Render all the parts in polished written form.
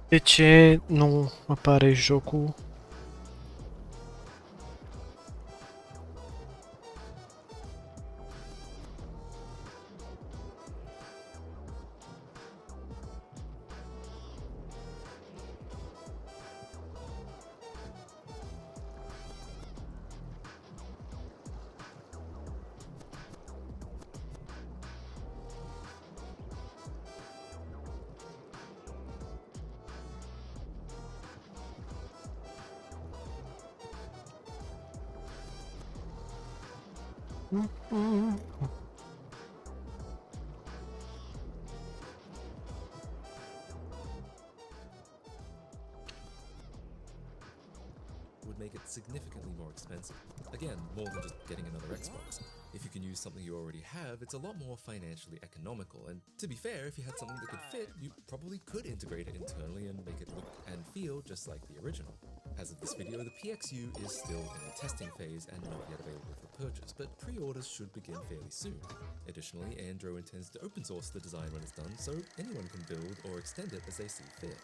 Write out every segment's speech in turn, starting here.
Perché non appare il gioco? Would make it significantly more expensive. Again, more than just getting another Xbox. If you can use something you already have, it's a lot more financially economical, and to be fair, if you had something that could fit, you probably could integrate it internally and make it look and feel just like the original. As of this video, the PXU is still in the testing phase and not yet available for purchase, but pre-orders should begin fairly soon. Additionally, Andro intends to open source the design when it's done, so anyone can build or extend it as they see fit.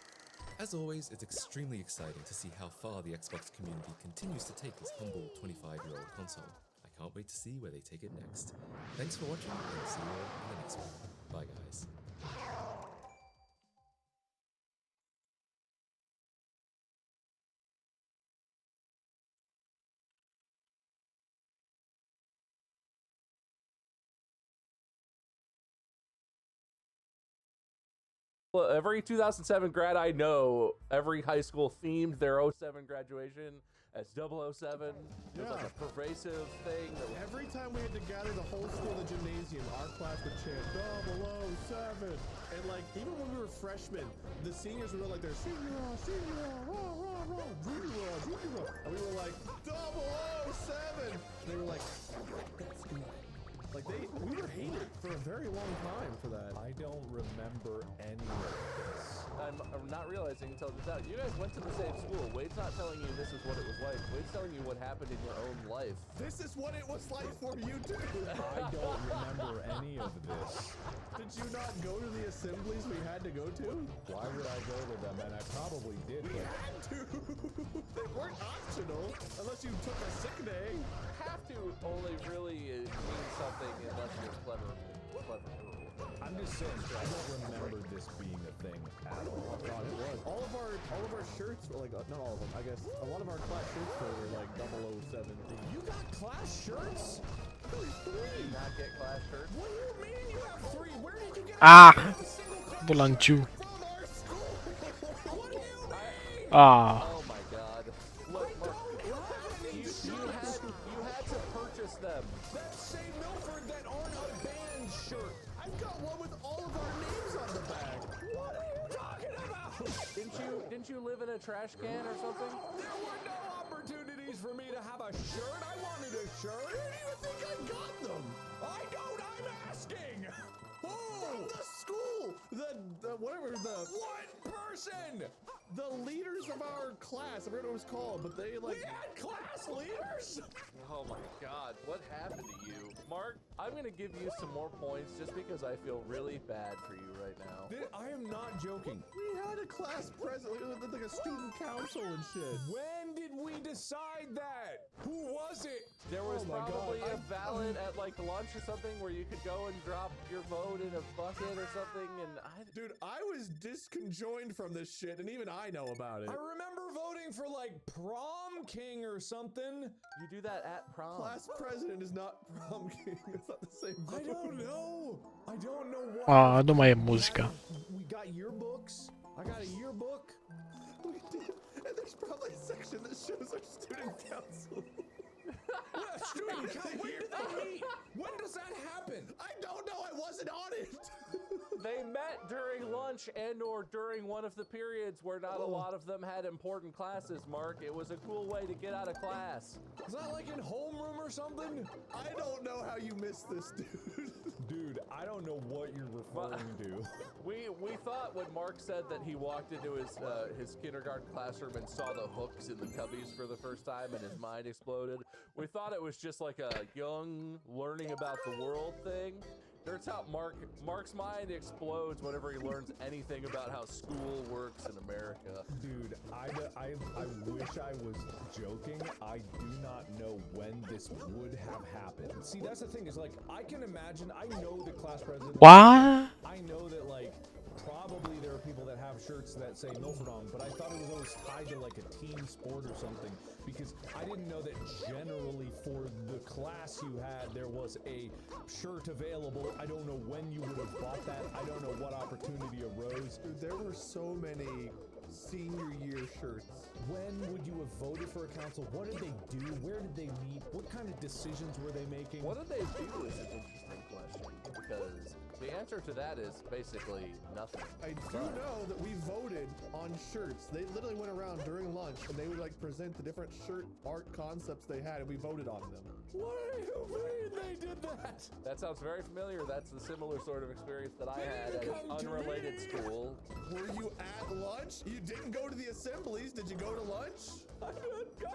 As always, it's extremely exciting to see how far the Xbox community continues to take this humble 25-year-old console. I can't wait to see where they take it next. Thanks for watching, and see you all in the next one. Bye guys. Well, every 2007 grad I know, every high school themed their '07 graduation as 007. It was like a pervasive thing. Every time we had to gather the whole school in the gymnasium, our class would chant 007. And like, even when we were freshmen, the seniors were like, they're senior, rah, rah, rah, junior. And we were like, 007. And they were like, that's good. Like we were hated for a very long time for that. I don't remember any of this. I'm not realizing until just now. You guys went to the same school. Wade's not telling you this is what it was like. Wade's telling you what happened in your own life. This is what it was like for you too. I don't remember any of this. Did you not go to the assemblies we had to go to? Why would I go to them? And I probably did. We had to. They weren't optional unless you took a sick day. Have to only really mean something unless you're clever. I'm just saying, I don't remember this being a thing at all. Oh god, it was. All of our shirts were like, not all of them, I guess. A lot of our class shirts were like 007 themed. You got class shirts? There's three. Not get class shirts. What do you mean you have three? Where did you get Ah! a single class Volantiu. From our school. What do you mean? Ah. Oh my god. Look, Mark, you had to purchase them. That's St. Milford that aren't a band shirt. I've got one with all of our names on the back. What are you talking about? Didn't you live in a trash can or something? There were no opportunities for me to have a shirt. I wanted a shirt. Where do you think I got them? I don't. I'm asking. Who? From the school. The whatever the What person? the leaders of our class. I forget what it was called, but they like. We had class leaders. Oh my god, what happened to you? Mark, I'm gonna give you some more points just because I feel really bad for you right now. I am not joking. We had a class president with like a student council and shit. When did we decide that? Who was it? There was Oh my probably God. a ballot at like lunch or something where you could go and drop your vote in a bucket or something, and Dude, I was disconjoined from this shit, and even I know about it. I remember voting for like prom king or something. you do that at prom. Class president is not prom king. It's not the same. I don't know. I don't know what. Ah, não é música. We got yearbooks. I got a yearbook. We did, and there's probably a section that shows our student council. When did they meet? When does that happen? I don't know. I wasn't on it. They met during lunch and/or during one of the periods where not a lot of them had important classes, Mark. It was a cool way to get out of class. Is that like in homeroom or something? I don't know how you missed this, dude. Dude, I don't know what you're referring to. We thought when Mark said that he walked into his kindergarten classroom and saw the hooks in the cubbies for the first time and his mind exploded, we thought it was just like a young learning about the world thing. Turns out Mark's mind explodes whenever he learns anything about how school works in America. Dude, I wish I was joking. I do not know when this would have happened. See, that's the thing is like, I can imagine, I know the class president. What? I know that like, probably there are people that have shirts that say Milford on, but I thought it was always tied to like a team sport or something, because I didn't know that generally for the class you had, there was a shirt available. I don't know when you would have bought that. I don't know what opportunity arose. Dude, there were so many senior year shirts. When would you have voted for a council? What did they do? Where did they meet? What kind of decisions were they making? What did they do is an interesting question, because the answer to that is basically nothing. I do know that we voted on shirts. They literally went around during lunch and they would like present the different shirt art concepts they had and we voted on them. What do you mean they did that? That sounds very familiar. That's the similar sort of experience that I had at an come to unrelated me. school. Were you at lunch? You didn't go to the assemblies. Did you go to lunch? I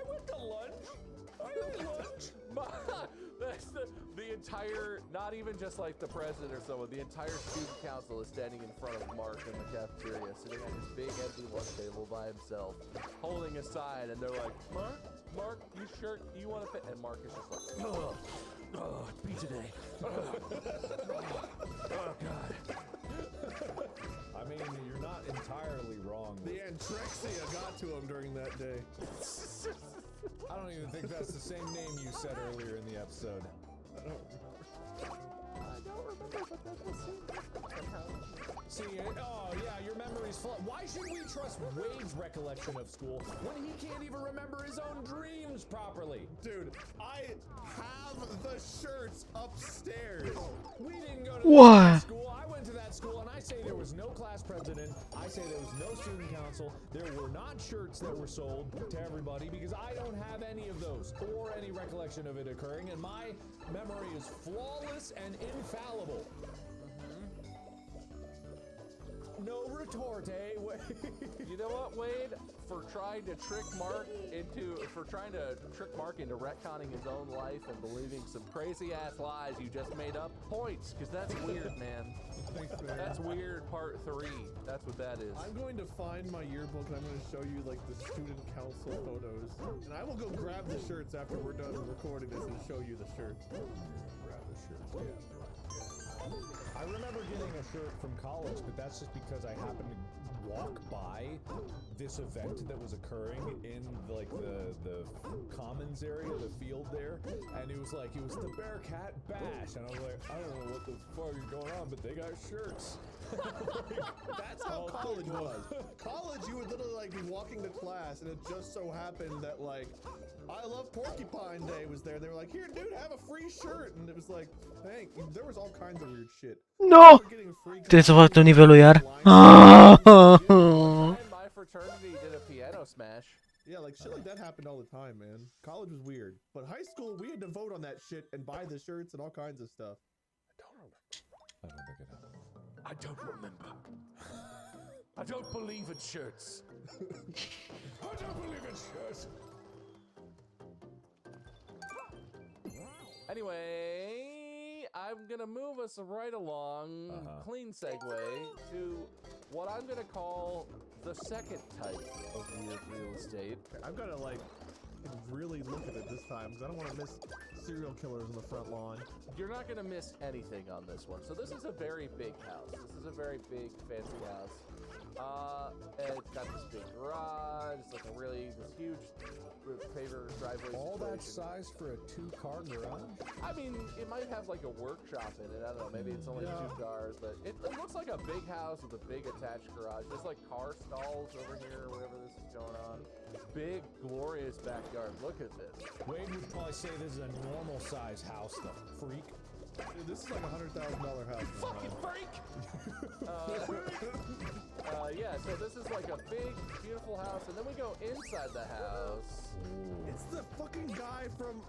went to lunch. I ate lunch. That's the entire, not even just like the president or someone, the entire student council is standing in front of Mark in the cafeteria, sitting at his big empty lunch table by himself, holding a sign, and they're like, Mark, you sure you want to fit? And Mark is just like, oh, it's pizza day. Oh, God. I mean, you're not entirely wrong. The Antrexia got to him during that day. I don't even think that's the same name you said earlier in the episode. I don't remember, but that was See, oh yeah, your memory's full. Why should we trust Wade's recollection of school when he can't even remember his own dreams properly? Dude, I have the shirts upstairs. We didn't go to What? that school. I went to that school and I say there was no class president. I say there was no student council. There were not shirts that were sold to everybody because I don't have any of those or any recollection of it occurring, and my memory is flawless and infallible. No retort, eh? You know what, Wade? For trying to trick Mark into retconning his own life and believing some crazy ass lies you just made up. Points, because that's weird, man. Thanks, man. That's weird. Part 3. That's what that is. I'm going to find my yearbook and I'm going to show you like the student council photos. And I will go grab the shirts after we're done recording this and show you the shirts. Grab the shirts, yeah. I remember getting a shirt from college, but that's just because I happened to walk by this event that was occurring in like the commons area, the field there, and it was the Bearcat Bash, and I was like, I don't know what the fuck is going on, but they got shirts. That's how college was. College, you would literally like be walking to class, and it just so happened that like I Love Porcupine Day was there. They were like, "Here, dude, have a free shirt," and it was like, "Thank." There was all kinds of weird shit. No! Ty co fatto nivelu iar. My fraternity did a piano smash. Yeah, like shit like that happened all the time, man. College was weird, but high school we had to vote on that shit and buy the shirts and all kinds of stuff. I don't think it happened. I don't remember. I don't believe in shirts. I don't believe in shirts. Anyway, I'm gonna move us right along, clean segue, to what I'm gonna call the second type of weird real estate. I've got to like really look at it this time because I don't want to miss serial killers on the front lawn. You're not gonna miss anything on this one. So this is a very big house. This is a very big, fancy house. It's got this big garage, it's like this huge paver driveway. All that situation. size for a 2-car garage? I mean, it might have like a workshop in it. I don't know. Maybe it's only 2 cars, but it looks like a big house with a big attached garage. There's like car stalls over here, or whatever this is going on. big, glorious backyard. Look at this. Wade would probably say this is a normal size house, the freak. Dude, this is like $100,000 house. Fucking freak! Yeah, so this is like a big, beautiful house, and then we go inside the house. It's the fucking guy from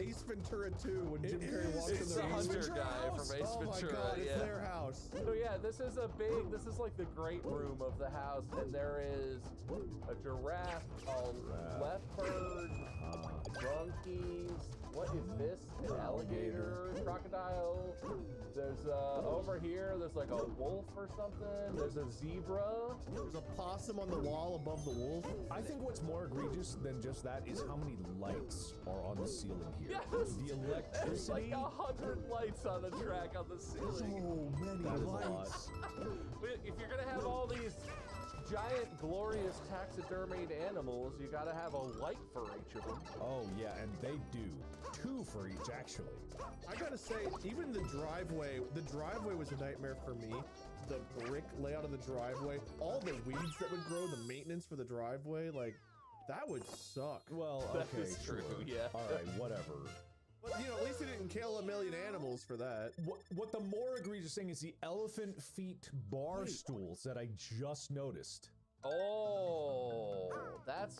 Ace Ventura 2 when Jim Carrey walks in It's the the hunter guy from Ace Oh my Ventura. god, it's Yeah. their house. So yeah, this is like the great room of the house, and there is a giraffe, a leopard, monkeys. What is this? An alligator, crocodile. There's over here. There's like a wolf or something. There's a zebra. There's a possum on the wall above the wolf. I think what's more egregious than just that is how many lights are on the ceiling here. Yes! The There's like electricity. 100 lights on the track on the ceiling. So many That is a lot. lights. If you're gonna have all these giant, glorious taxidermied animals, you gotta have a light for each of them. Oh yeah, and they do. 2 for each, actually. I gotta say, even the driveway was a nightmare for me. The brick layout of the driveway, all the weeds that would grow, the maintenance for the driveway, like, that would suck. Well, That okay, is true, sure. yeah. All right, whatever. But, you know, at least they didn't kill a million animals for that. What the more egregious thing is the elephant feet bar stools that I just noticed. Oh, that's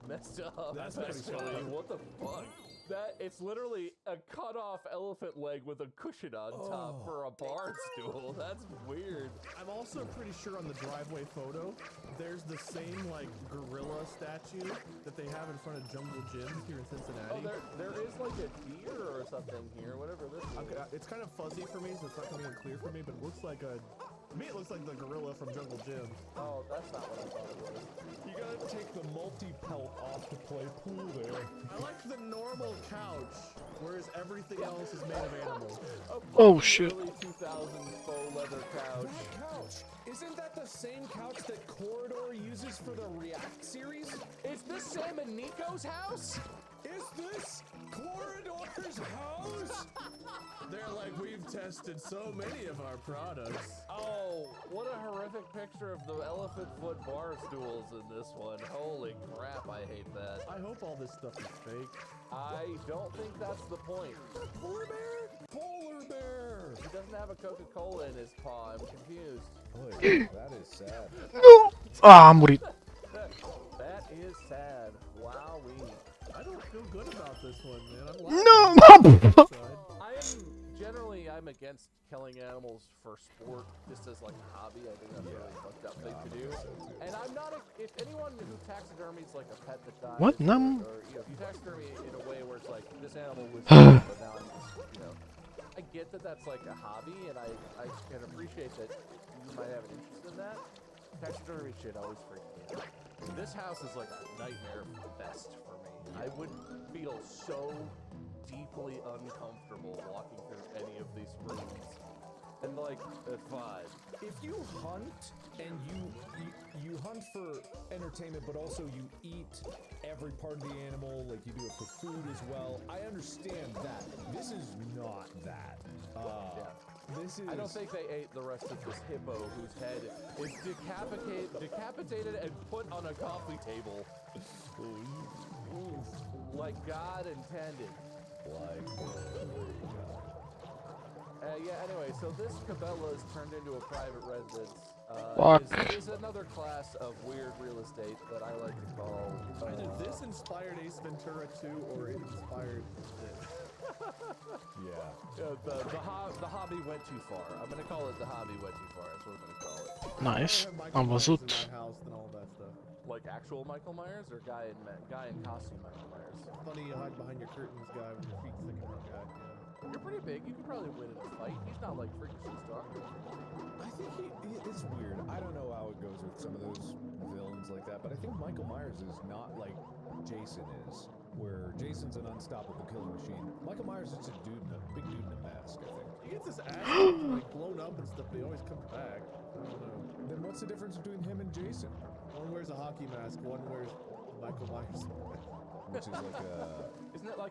messed up. That's pretty actually. funny. What the fuck? It's literally a cut off elephant leg with a cushion on top for a bar stool. That's weird. I'm also pretty sure on the driveway photo, there's the same, like, gorilla statue that they have in front of Jungle Gyms here in Cincinnati. Oh, there is like a deer or something here, whatever this is. Okay, it's kind of fuzzy for me, so it's not coming in clear for me, but it looks like to me, it looks like the gorilla from Jungle Gym. Oh, that's not what I thought it was. You gotta take the multi-pelt off to play pool there. I like the normal couch, whereas everything else is made of animals. Oh, shit. Early 2000s faux leather couch. That couch! Isn't that the same couch that Corridor uses for the React series? Is this Sam and Nico's house? Is this Corridor's house? They're like, we've tested so many of our products. Oh, what a horrific picture of the elephant foot bar stools in this one. Holy crap, I hate that. I hope all this stuff is fake. I don't think that's the point. Polar bear? Polar bear! He doesn't have a Coca-Cola in his paw. I'm confused. Boy, that is sad. No! Ah, morí. That is sad. Wowee. I don't feel good about this one, man. I'm No! I'm against killing animals for sport, just as like a hobby. I think that's a really fucked up thing to do. And I'm not if anyone who taxidermies like a pet that dies, What? No. or you know, if you taxidermy in a way where it's like this animal was dead, but now I'm just, you know, I get that that's like a hobby, and I can appreciate that you might have an interest in that. Taxidermy shit always freaks me out. This house is like a nightmare fest for me. I would feel so deeply uncomfortable walking through any of these rooms. And like, fine. If you hunt and you hunt for entertainment, but also you eat every part of the animal, like you do it for food as well, I understand that. This is not that. This is. I don't think they ate the rest of this hippo whose head is decapitated and put on a coffee table. Like God intended. Yeah, anyway, so this Cabela is turned into a private residence. Is another class of weird real estate that I like to call... Either this inspired Ace Ventura 2 or it inspired this. Yeah. The hobby went too far. I'm going to call it the hobby went too far. That's what I'm going to call it. Nice. I have Am Myers văzut. in my house and all that stuff. Like actual Michael Myers or guy in costume Michael Myers? Funny you hide behind your curtains guy with your feet sticking out guy. Yeah. You're pretty big. You could probably win in a fight. He's not like freakishly strong. I think it's weird. I don't know how it goes with some of those villains like that, but I think Michael Myers is not like Jason is, where Jason's an unstoppable killing machine. Michael Myers is a big dude in a mask, I think. He gets his ass like blown up and stuff, but he always comes back. I don't know. Then what's the difference between him and Jason? One wears a hockey mask, one wears Michael Myers. which is like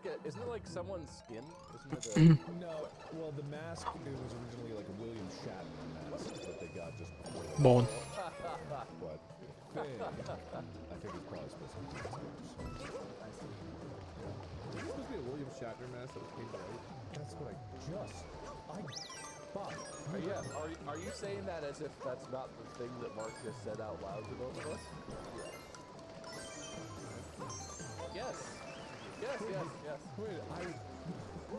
a. Isn't it like someone's skin? Isn't it No, well, the mask it was originally like a William Shatner mask that they got just before. They Bone. But I think it's probably supposed to be James. Is this supposed to be a William Shatner mask that was painted white? That's what Bob. are you saying that as if that's not the thing that Mark just said out loud to both of us? Yes. Yes. Wait,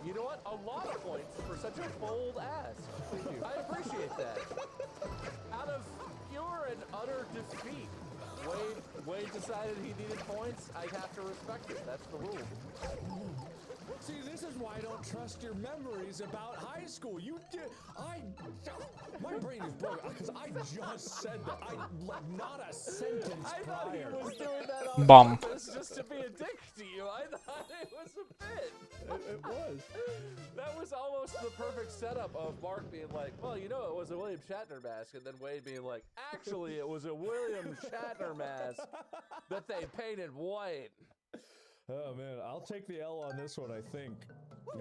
You know what? A lot of points for such a bold ask. Thank you. I appreciate that. Out of pure and utter defeat, Wade decided he needed points. I have to respect it. That's the rule. See, this is why I don't trust your memories about high school. My brain is broken because I just said that. Not a sentence I prior. thought he was doing that on Bum. purpose just to be a dick to you. I thought it was a bit. It was. That was almost the perfect setup of Mark being like, well, you know, it was a William Shatner mask, and then Wade being like, actually, it was a William Shatner mask that they painted white. Oh man, I'll take the L on this one. I think.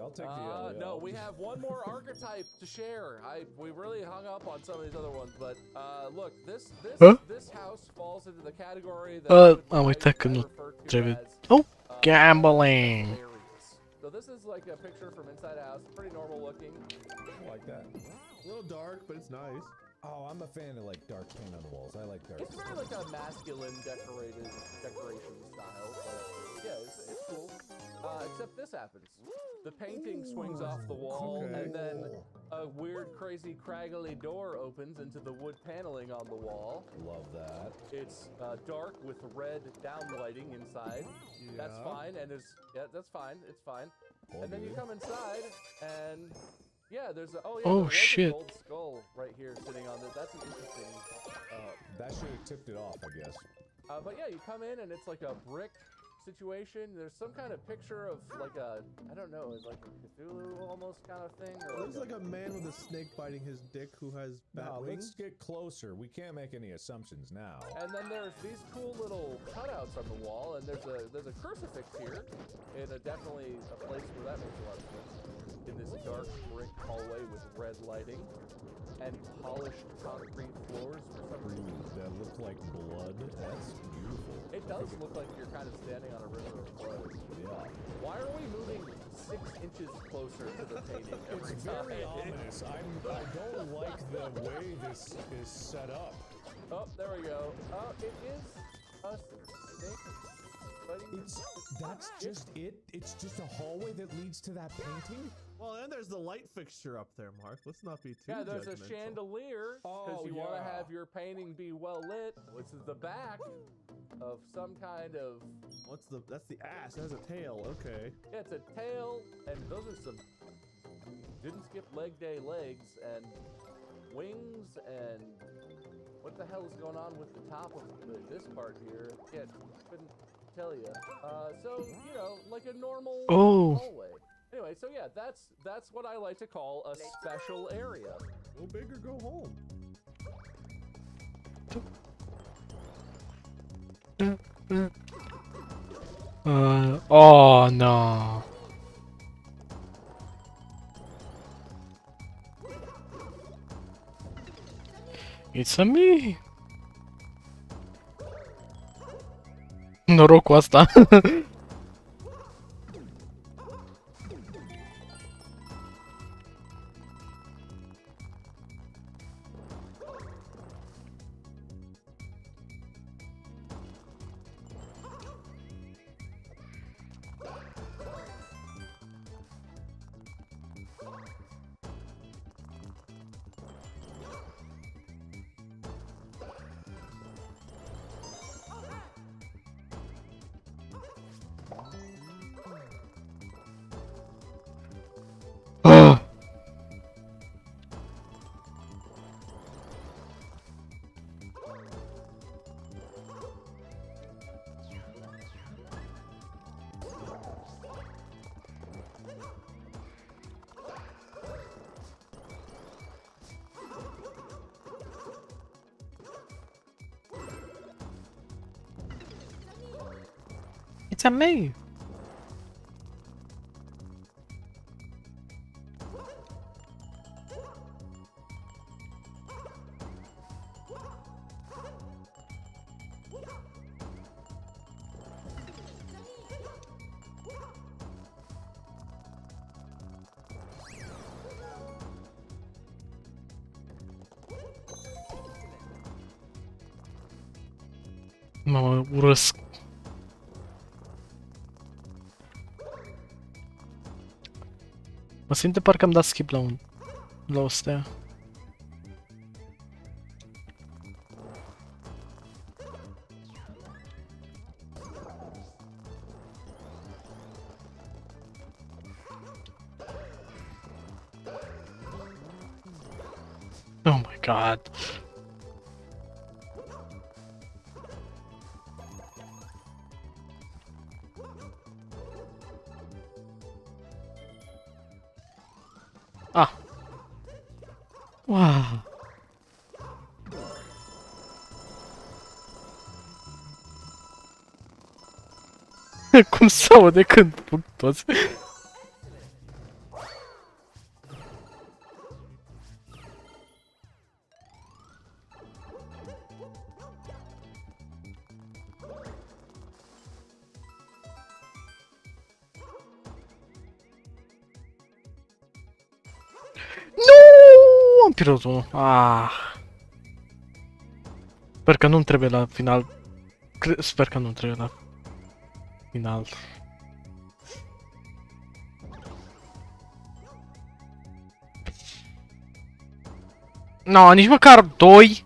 I'll take the L. Yeah. No, we have one more archetype to share. We really hung up on some of these other ones, but look, this house falls into the category that wait, that couldn't. David. as, Oh, gambling. hilarious. So this is like a picture from inside a house, pretty normal looking. I like that. A little dark, but it's nice. Oh, I'm a fan of like dark paint on the walls. I like dark. It's very like a masculine decoration style, but yeah, it's cool. Except this happens. The painting swings off the wall, Okay. and then a weird, crazy, craggly door opens into the wood paneling on the wall. Love that. It's dark with red downlighting inside. That's Yeah. fine, and that's fine. It's fine. All And then you good. come inside, and yeah, there's a Oh, there's a shit. gold skull right here sitting on this. That's an interesting. That should have tipped it off, I guess. But yeah, you come in and it's like a brick situation. There's some kind of picture of like a, I don't know, it's like a Cthulhu almost kind of thing. It looks like a man with a snake biting his dick who has bat Now let's wings. get closer. We can't make any assumptions now. And then there's these cool little cutouts on the wall, and there's a crucifix here, in definitely a place where that makes a lot of sense. In this dark brick hallway with red lighting and polished concrete floors for some reason. Ooh, that look like blood. That's beautiful. It does look like you're kind of standing on a river of blood. Yeah. Why are we moving 6 inches closer to the painting every It's time? very ominous. I don't like the way this is set up. Oh, there we go. It is a snake biting. That's just it? It's just a hallway that leads to that painting? Well, then there's the light fixture up there, Mark. Let's not be too Yeah, there's a judgmental. chandelier because Oh, you want to yeah. have your painting be well lit. This is the back of some kind of. That's the ass. It has a tail. Okay. Yeah, it's a tail, and those are some. Didn't skip leg day legs and wings and. What the hell is going on with the top of this part here? Yeah, couldn't tell you. So you know, like a normal hallway. Anyway, so yeah, that's what I like to call a special area. Go big or go home. Oh no. It's a me. Noroc cu asta. It's a me. Mă urăsc. Mă simt de parcă am dat skip la o stea. Oh my god. Ah. Wow. Cum se aude când puc toți? Nu! Am pierdut unul. Ah. Sper că nu-mi trebuie la final. Sper că nu-mi trebuie la final. No, nici măcar 2.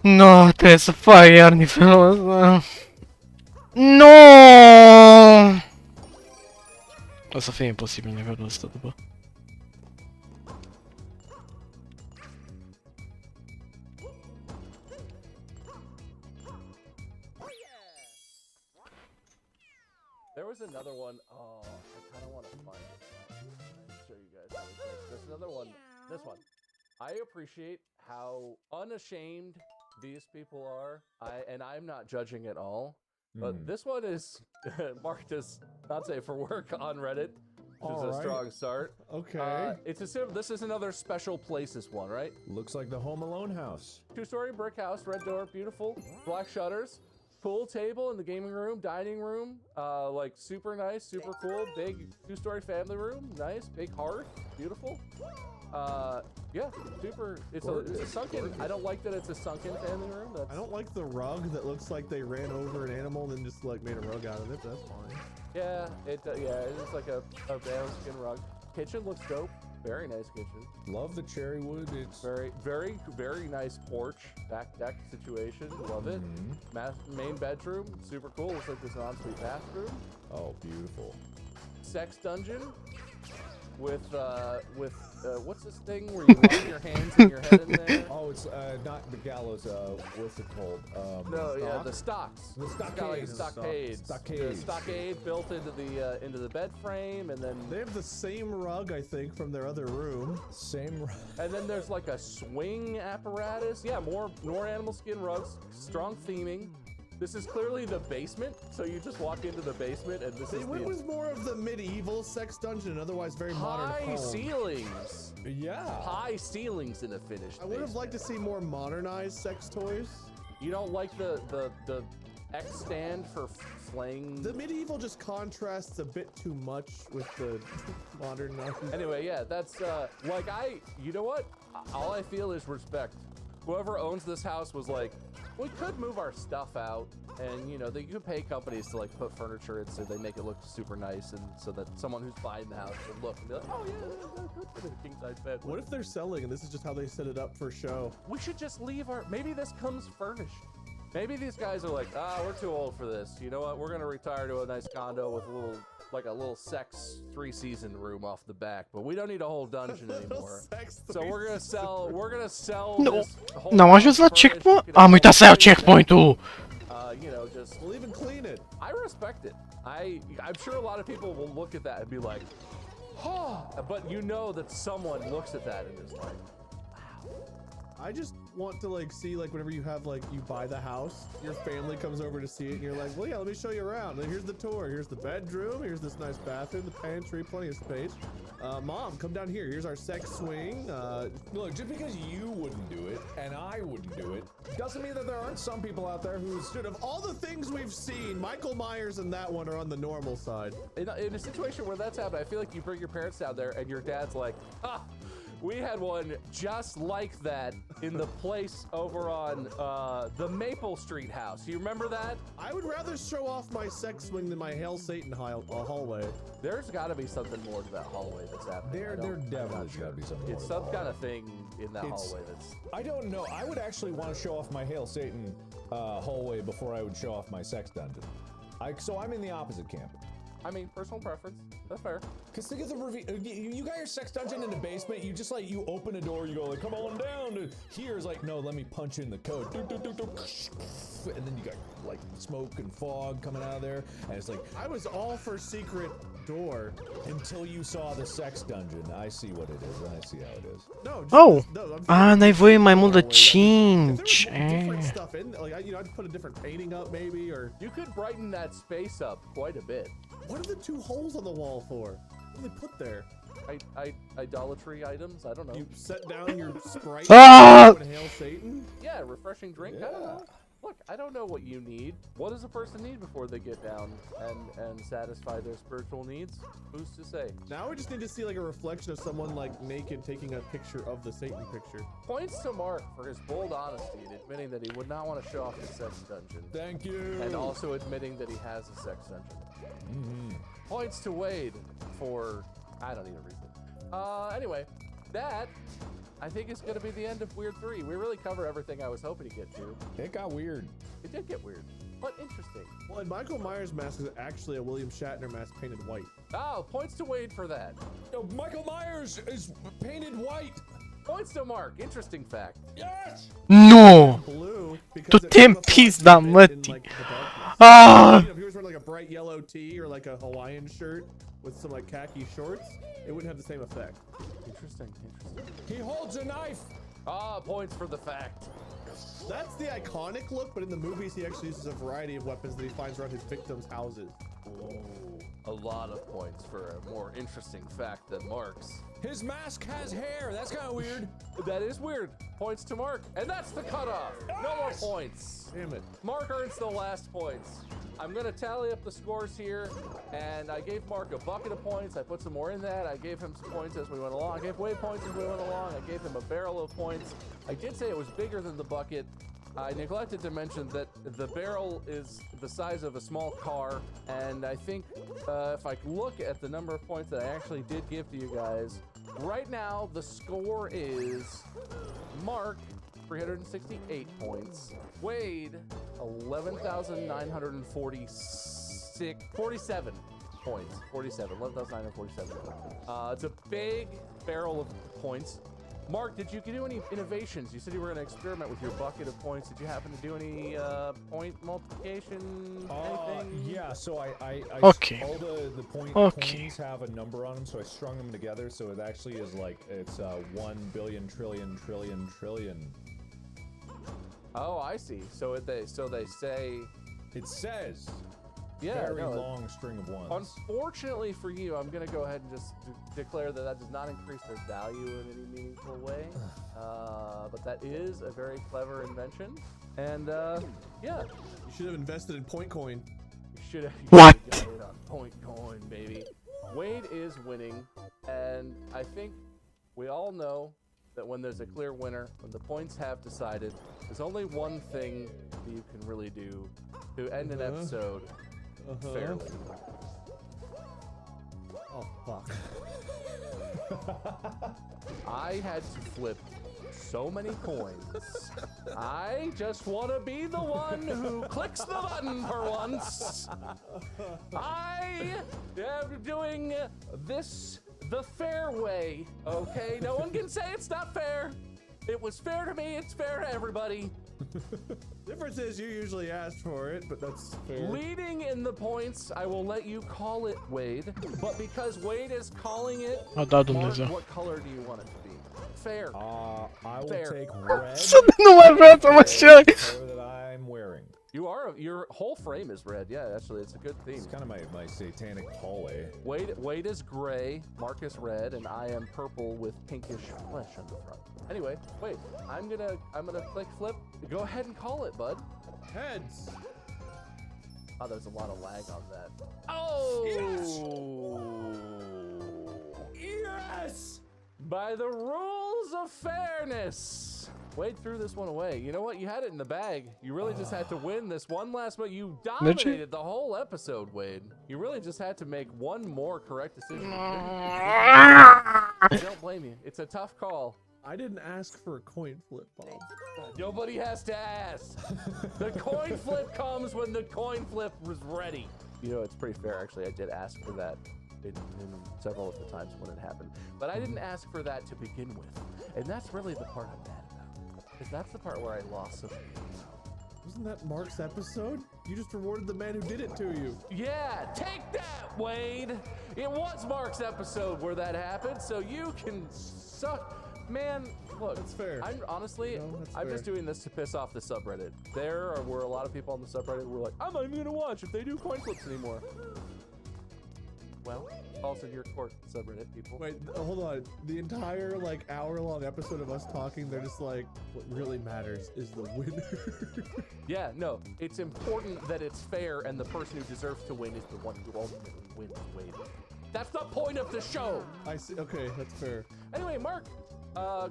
No, trebuie să fac iar nivelul ăsta. No! O să fie imposibil nivelul ăsta după. There was another one. Oh, I kind of want to find it. I'll show you guys really quick. There's another one. This one. I appreciate how unashamed these people are. And I'm not judging at all. But this one is marked as not safe for work on Reddit, which is a strong start. Okay. This is another special places one, right? Looks like the Home Alone house. 2-story brick house, red door, beautiful, black shutters, pool table in the gaming room, dining room, like super nice, super cool, big 2-story family room, nice, big hearth, beautiful. Yeah, super. It's a sunken. I don't like that it's a sunken family room. I don't like the rug that looks like they ran over an animal and then just like made a rug out of it. That's fine. Yeah, it is like a skin rug. Kitchen looks dope. Very nice kitchen. Love the cherry wood. It's very nice porch, back deck situation. Love it. Main bedroom, super cool. Looks like this ensuite bathroom. Oh, beautiful. Sex dungeon with what's this thing where you run your hands and your head in there? Oh, it's not the gallows. What's it called? No, yeah, the stocks. The Stockades. Stockades. The stockade built into the bed frame, and then They have the same rug, I think, from their other room. Same. and then there's like a swing apparatus. Yeah, more animal skin rugs. Strong theming. This is clearly the basement, so you just walk into the basement, and this They is went with more of the medieval sex dungeon, otherwise very modern high home. ceilings. Yeah. High ceilings in a finished. I would have liked to see more modernized sex toys. You don't like the X stand for flaying? The medieval just contrasts a bit too much with the modern. Anyway, yeah, that's like you know what? All I feel is respect. Whoever owns this house was like, we could move our stuff out, and you know they could pay companies to like put furniture in so they make it look super nice, and so that someone who's buying the house can look and be like, oh yeah, that's good for the king size bed. What if they're selling and this is just how they set it up for show? We should just leave maybe this comes furnished. Maybe these guys are like, we're too old for this. You know what? We're gonna retire to a nice condo with a little sex 3-season room off the back, but we don't need a whole dungeon anymore. So we're gonna sell No. this whole N-am ajuns la furnished. checkpoint? You can Am uitat să iau checkpoint-ul! You know, just We'll even clean it. I respect it. I'm sure a lot of people will look at that and be like, oh, but you know that someone looks at that and is like, I just want to like see like whenever you have like you buy the house, your family comes over to see it and you're like, well yeah, let me show you around. And here's the tour. Here's the bedroom. Here's this nice bathroom, the pantry, plenty of space. Mom, come down here. Here's our sex swing. Look, just because you wouldn't do it and I wouldn't do it doesn't mean that there aren't some people out there who's. Dude, of all the things we've seen, Michael Myers and that one are on the normal side. in a situation where that's happened, I feel like you bring your parents down there and your dad's like, We had one just like that in the place over on the Maple Street house. You remember that? I would rather show off my sex swing than my Hail Satan hallway. There's got to be something more to that hallway that's happening. There definitely got to be something. It's some kind of thing in that hallway that's. I don't know. I would actually want to show off my Hail Satan hallway before I would show off my sex dungeon. So I'm in the opposite camp. I mean, personal preference. That's fair. Cause think of the review. You got your sex dungeon in the basement. You just like you open a door. You go like, come on down. Here's like, no, let me punch in the code. And then you got like smoke and fog coming out of there, and it's like I was all for secret door until you saw the sex dungeon. I see what it is. I see how it is. No. Oh! No, Najwoje mai muda If cinci. there were different stuff in, like I'd put a different painting up maybe, or You could brighten that space up quite a bit. what are the two holes on the wall for? What do they put there? Idolatry items? I don't know. You set down your Sprite Ah! and Hail Satan? Yeah, refreshing drink. I don't know. Look, I don't know what you need. What does a person need before they get down and satisfy their spiritual needs? Who's to say? Now we just need to see like a reflection of someone like naked taking a picture of the Satan picture. Points to Mark for his bold honesty in admitting that he would not want to show off his sex dungeon. Thank you. And also admitting that he has a sex dungeon. Points to Wade for I don't need a reason. Anyway, that I think is going to be the end of Weird 3. We really cover everything I was hoping to get to. It got weird. It did get weird, but interesting. Well, and Michael Myers' mask is actually a William Shatner mask painted white. Oh, points to Wade for that. No, Michael Myers is painted white. Points to Mark. Interesting fact. Yes. No! Blue To because it tym was a pizda, flash in, Mati. like, the darkness. Ah! You know, if he was wearing like a bright yellow tee or like a Hawaiian shirt with some like khaki shorts, it wouldn't have the same effect. Interesting. He holds a knife. Ah, points for the fact. That's the iconic look, but in the movies he actually uses a variety of weapons that he finds around his victims' houses. A lot of points for a more interesting fact than Mark's. His mask has hair. That's kind of weird. That is weird. Points to Mark. And that's the cutoff. No more points. Damn it. Mark earns the last points. I'm going to tally up the scores here. And I gave Mark a bucket of points. I put some more in that. I gave him some points as we went along. I gave Wade points as we went along. I gave him a barrel of points. I did say it was bigger than the bucket. I neglected to mention that the barrel is the size of a small car, and I think if I look at the number of points that I actually did give to you guys, right now the score is Mark, 368 points, Wade, 11,947 points, 11,947. It's a big barrel of points. Mark, did you do any innovations? You said you were going to experiment with your bucket of points. Did you happen to do any point multiplication? Anything? Yeah. So I Okay. all the Okay. points have a number on them, so I strung them together. So it actually is like it's 1 billion trillion trillion trillion. Oh, I see. So they say. It says Yeah, very no, long string of ones. Unfortunately for you, I'm going to go ahead and just declare that does not increase their value in any meaningful way. But that is a very clever invention. And yeah, You should have invested in Point Coin. you should have What? got it on Point Coin, baby. Wade is winning, and I think we all know that when there's a clear winner, when the points have decided, there's only one thing that you can really do to end an episode fairly. Oh fuck. I had to flip so many coins. I just want to be the one who clicks the button for once. I am doing this the fair way, okay? No one can say it's not fair. It was fair to me, it's fair to everybody. Difference is you usually ask for it, but that's fair. Leading in the points, I will let you call it Wade, but because Wade is calling it, A da Mark, Dumnezeu. what color do you want it to be? Fair. I will Fair. take red. Nu mai vreau să mă șag. color that I'm wearing. Your whole frame is red. Yeah, actually, it's a good theme. It's kind of my satanic hallway. Wade is gray, Mark is red, and I am purple with pinkish flesh on the front. Anyway, wait, I'm gonna click flip. Go ahead and call it, bud. Heads. Oh, there's a lot of lag on that. Oh! Yes! By the rules of fairness, Wade threw this one away. You know what? You had it in the bag. You really just had to win this one last one. You dominated the whole episode, Wade. You really just had to make one more correct decision. I don't blame you. It's a tough call. I didn't ask for a coin flip, Bob. Nobody has to ask. The coin flip comes when the coin flip was ready. You know, it's pretty fair, actually. I did ask for that in several of the times when it happened. But I didn't ask for that to begin with. And that's really the part I'm mad about. Because that's the part where I lost some. Wasn't that Mark's episode? You just rewarded the man who did it to you. Yeah, take that, Wade. It was Mark's episode where that happened, so you can suck. Man, look. That's fair. I'm honestly, that's I'm fair. just doing this to piss off the subreddit. There were a lot of people on the subreddit who were like, I'm not even gonna watch if they do coin flips anymore. Well, also your court, subreddit people. Wait, hold on. The entire like hour-long episode of us talking, they're just like, what really matters is the winner. Yeah, no, it's important that it's fair and the person who deserves to win is the one who ultimately wins, Wade. That's the point of the show. I see. Okay, that's fair. Anyway, Mark,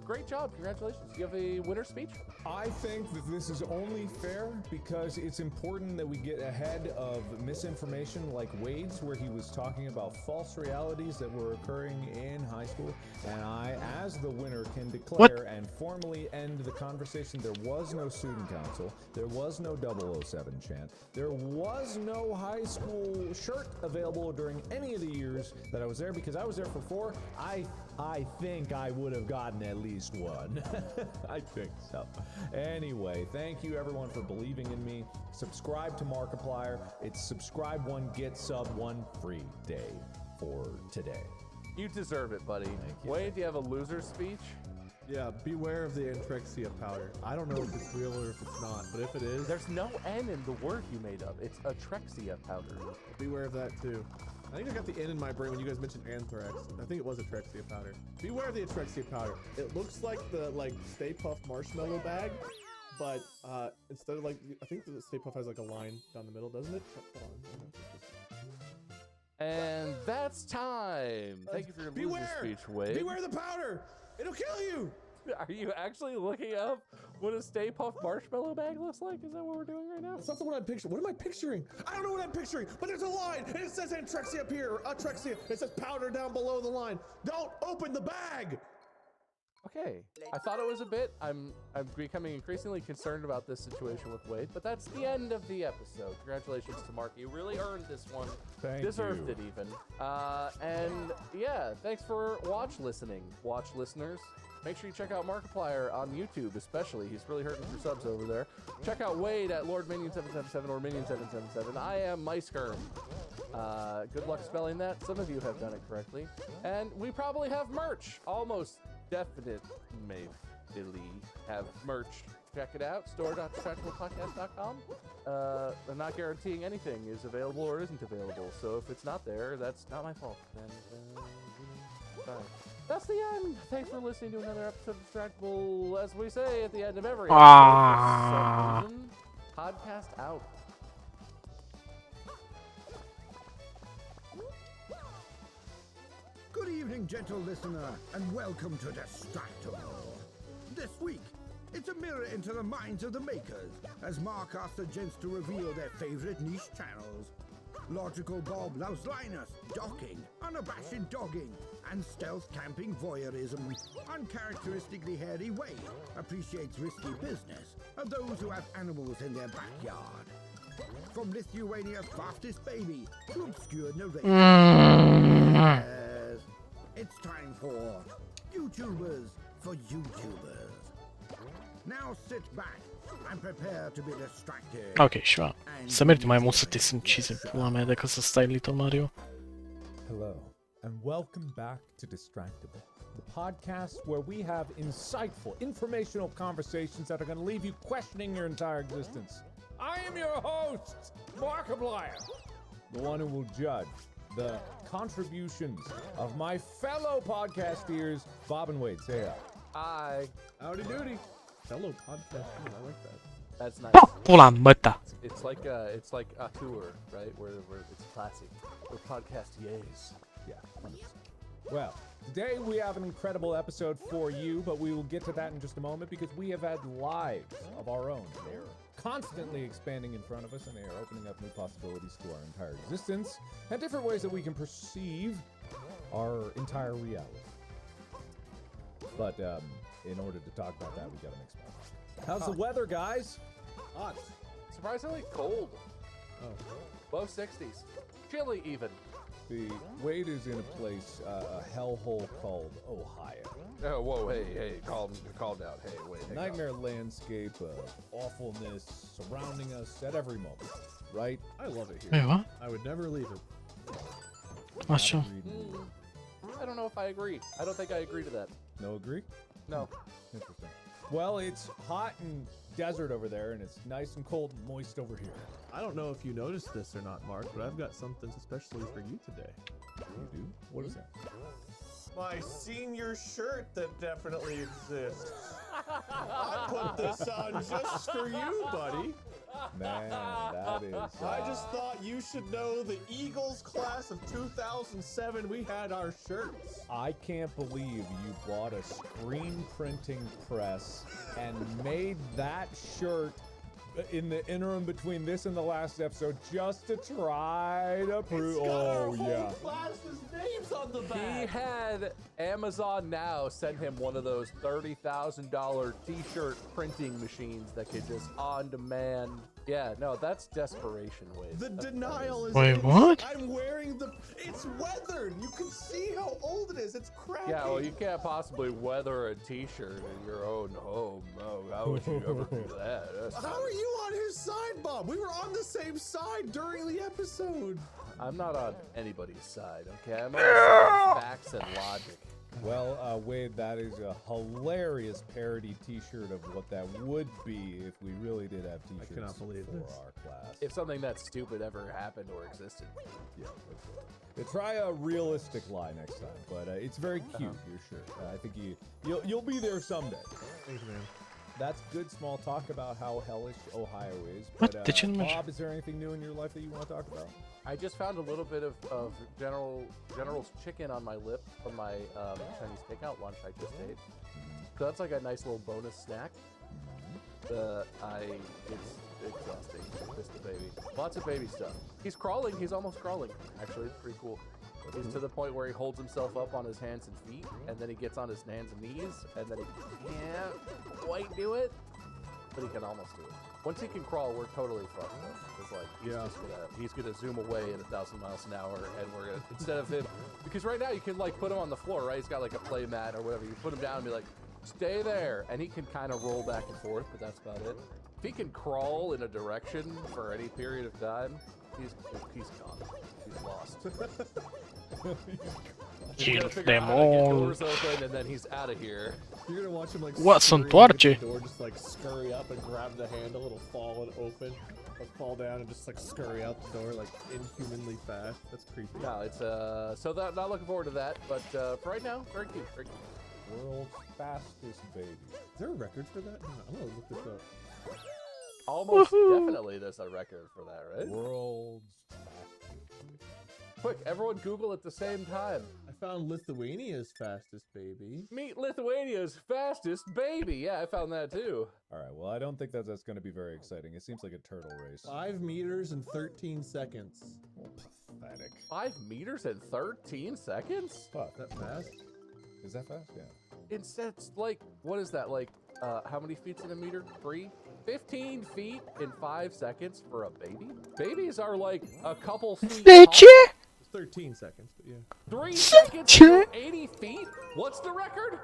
great job. Congratulations. Do you have a winner speech? I think that this is only fair because it's important that we get ahead of misinformation like Wade's, where he was talking about false realities that were occurring in high school. And I, as the winner, can declare and formally end the conversation. There was no student council. There was no 007 chant. There was no high school shirt available during any of the years that I was there, because I was there for 4. I think I would have gotten at least one. I think so. Anyway, thank you everyone for believing in me. Subscribe to Markiplier. It's subscribe 1, get sub 1 free day for today. You deserve it, buddy. Thank you. Wade, do you have a loser speech? Yeah, beware of the Antrexia powder. I don't know if it's real or if it's not, but if it is, There's no N in the word you made up. It's Atrexia powder. beware of that too. I think I got the N in my brain when you guys mentioned anthrax. I think it was Atrexia powder. Beware of the Atrexia powder. It looks like the Stay Puft marshmallow bag, but instead of I think the Stay Puft has like a line down the middle, doesn't it? Hold on. And that's time. Thank you for your loser Beware! speech, Wade. Beware the powder! It'll kill you! Are you actually looking up what a Stay Puft marshmallow bag looks like? Is that what we're doing right now? That's not the one I'm picturing. What am I picturing? I don't know what I'm picturing, but there's a line, and it says Antrexia up here, or Atrexia. It says powder down below the line. Don't open the bag! Okay, I thought it was a bit. I'm becoming increasingly concerned about this situation with Wade, but that's the end of the episode. Congratulations to Mark. You really earned this one. Thank Deserved you. it even. And yeah, thanks for listening, watch listeners. Make sure you check out Markiplier on YouTube, especially. He's really hurting for subs over there. Check out Wade at LordMinion777 or Minion777. I am MySkirm. Good luck spelling that. Some of you have done it correctly. And we probably have merch. Almost definitely have merch. Check it out. store.distractablepodcast.com. I'm not guaranteeing anything is available or isn't available. So if it's not there, that's not my fault. And, sorry. That's the end. Thanks for listening to another episode of Distractable, as we say at the end of every episode. For some reason, podcast out. Good evening, gentle listener, and welcome to Distractable. This week, it's a mirror into the minds of the makers, as Mark asks the gents to reveal their favorite niche channels. Logical Bob loves Linus, docking, unabashed dogging, and stealth camping voyeurism. Uncharacteristically hairy Wade appreciates risky business of those who have animals in their backyard. From Lithuania's fastest baby to obscure narration. Yes, it's time for YouTubers for YouTubers. Now sit back and prepare to be distracted. Ok, śma. Samerti mają muzykę z cheesem. Mamy jako ze style Little Mario. Hello, and welcome back to Distractable, the podcast where we have insightful, informational conversations that are going to leave you questioning your entire existence. I am your host, Markiplier, the one who will judge the contributions of my fellow podcasteers, Bob and Wade. Say hi. Howdy doody. Fellow podcast. I like that. That's nice. Pula măta. It's like a tour, right? Where it's classy. We're podcast yays. Yeah. Well, today we have an incredible episode for you, but we will get to that in just a moment because we have had lives of our own. They're constantly expanding in front of us, and they are opening up new possibilities to our entire existence and different ways that we can perceive our entire reality. But in order to talk about that, we gotta make some. How's the weather, guys? Hot. Surprisingly cold. Oh. Low 60s. Chilly even. The Wade is in a place, a hellhole called Ohio. Oh, whoa, hey, calm down. Hey, wait. hang on. Nightmare landscape of awfulness surrounding us at every moment, right? I love it here. Wait, what? I would never leave it. Awesome. I don't know if I agree. I don't think I agree to that. No agree? No. Interesting. Well, it's hot and desert over there, and it's nice and cold and moist over here. I don't know if you noticed this or not, Mark, but I've got something especially for you today. You do? What is that? My senior shirt that definitely exists. I put this on just for you, buddy. Man, that is... I just thought you should know the Eagles class of 2007, we had our shirts. I can't believe you bought a screen printing press and made that shirt in the interim between this and the last episode just to try to prove. Oh, yeah. Class's names on the back. He had Amazon Now send him one of those $30,000 t-shirt printing machines that could just on demand. Yeah, no, that's desperation, Wade. The denial is. Wait, what? I'm wearing the. It's weathered. You can see how old it is. It's crappy. Yeah, well, you can't possibly weather a t-shirt in your own home. Oh, how would you ever do that? That's How are you on his side, Bob? We were on the same side during the episode. I'm not on anybody's side, okay? I'm on the side of facts and logic. Well, Wade, that is a hilarious parody t-shirt of what that would be if we really did have t-shirts cannot believe for this. our class. If something that stupid ever happened or existed. Yeah, that's right. Try a realistic lie next time, but it's very cute, your shirt. I think you'll be there someday. Thanks, man. That's good small talk about how hellish Ohio is. What? But, Did you mention- Bob, is there anything new in your life that you want to talk about? I just found a little bit of General's chicken on my lip from my Chinese takeout lunch I just ate. So that's like a nice little bonus snack. It's exhausting. Just a baby. Lots of baby stuff. He's crawling. He's almost crawling. Actually, it's pretty cool. He's to the point where he holds himself up on his hands and feet, and then he gets on his hands and knees, and then he can't quite do it, but he can almost do it. Once he can crawl, we're totally fucked though. It's like he's gonna zoom away at 1,000 miles an hour, and we're gonna instead of him, because right now you can like put him on the floor, right? He's got like a play mat or whatever. You put him down and be like, stay there, and he can kind of roll back and forth, but that's about it. If he can crawl in a direction for any period of time, he's gone. He's lost. Kill Figure them out how to get all. doors open, and then he's out of here. You're gonna watch him like. What, scurry some up to the torture? door, just like scurry up and grab the handle. It'll fall and open. Like fall down and just like scurry out the door like inhumanly fast. That's creepy. No, it's so that not looking forward to that, but for right now, very cute, very cute. World's fastest baby. Is there a record for that? I'm gonna look this up. Almost Woohoo. definitely there's a record for that, right? World's fastest baby. Quick, everyone Google at the same time. I found Lithuania's fastest baby. Meet Lithuania's fastest baby. Yeah, I found that too. All right, well, I don't think that's going to be very exciting. It seems like a turtle race. 5 meters and 13 seconds. Pathetic. 5 meters in 13 seconds? Fuck. Is that fast? Is that fast? Yeah. It's like, what is that? Like, how many feet's in a meter? 3? 15 feet in 5 seconds for a baby? Babies are like a couple feet Bitch, tall. It's 13 seconds, but yeah. 3 seconds to go 80 feet? What's the record?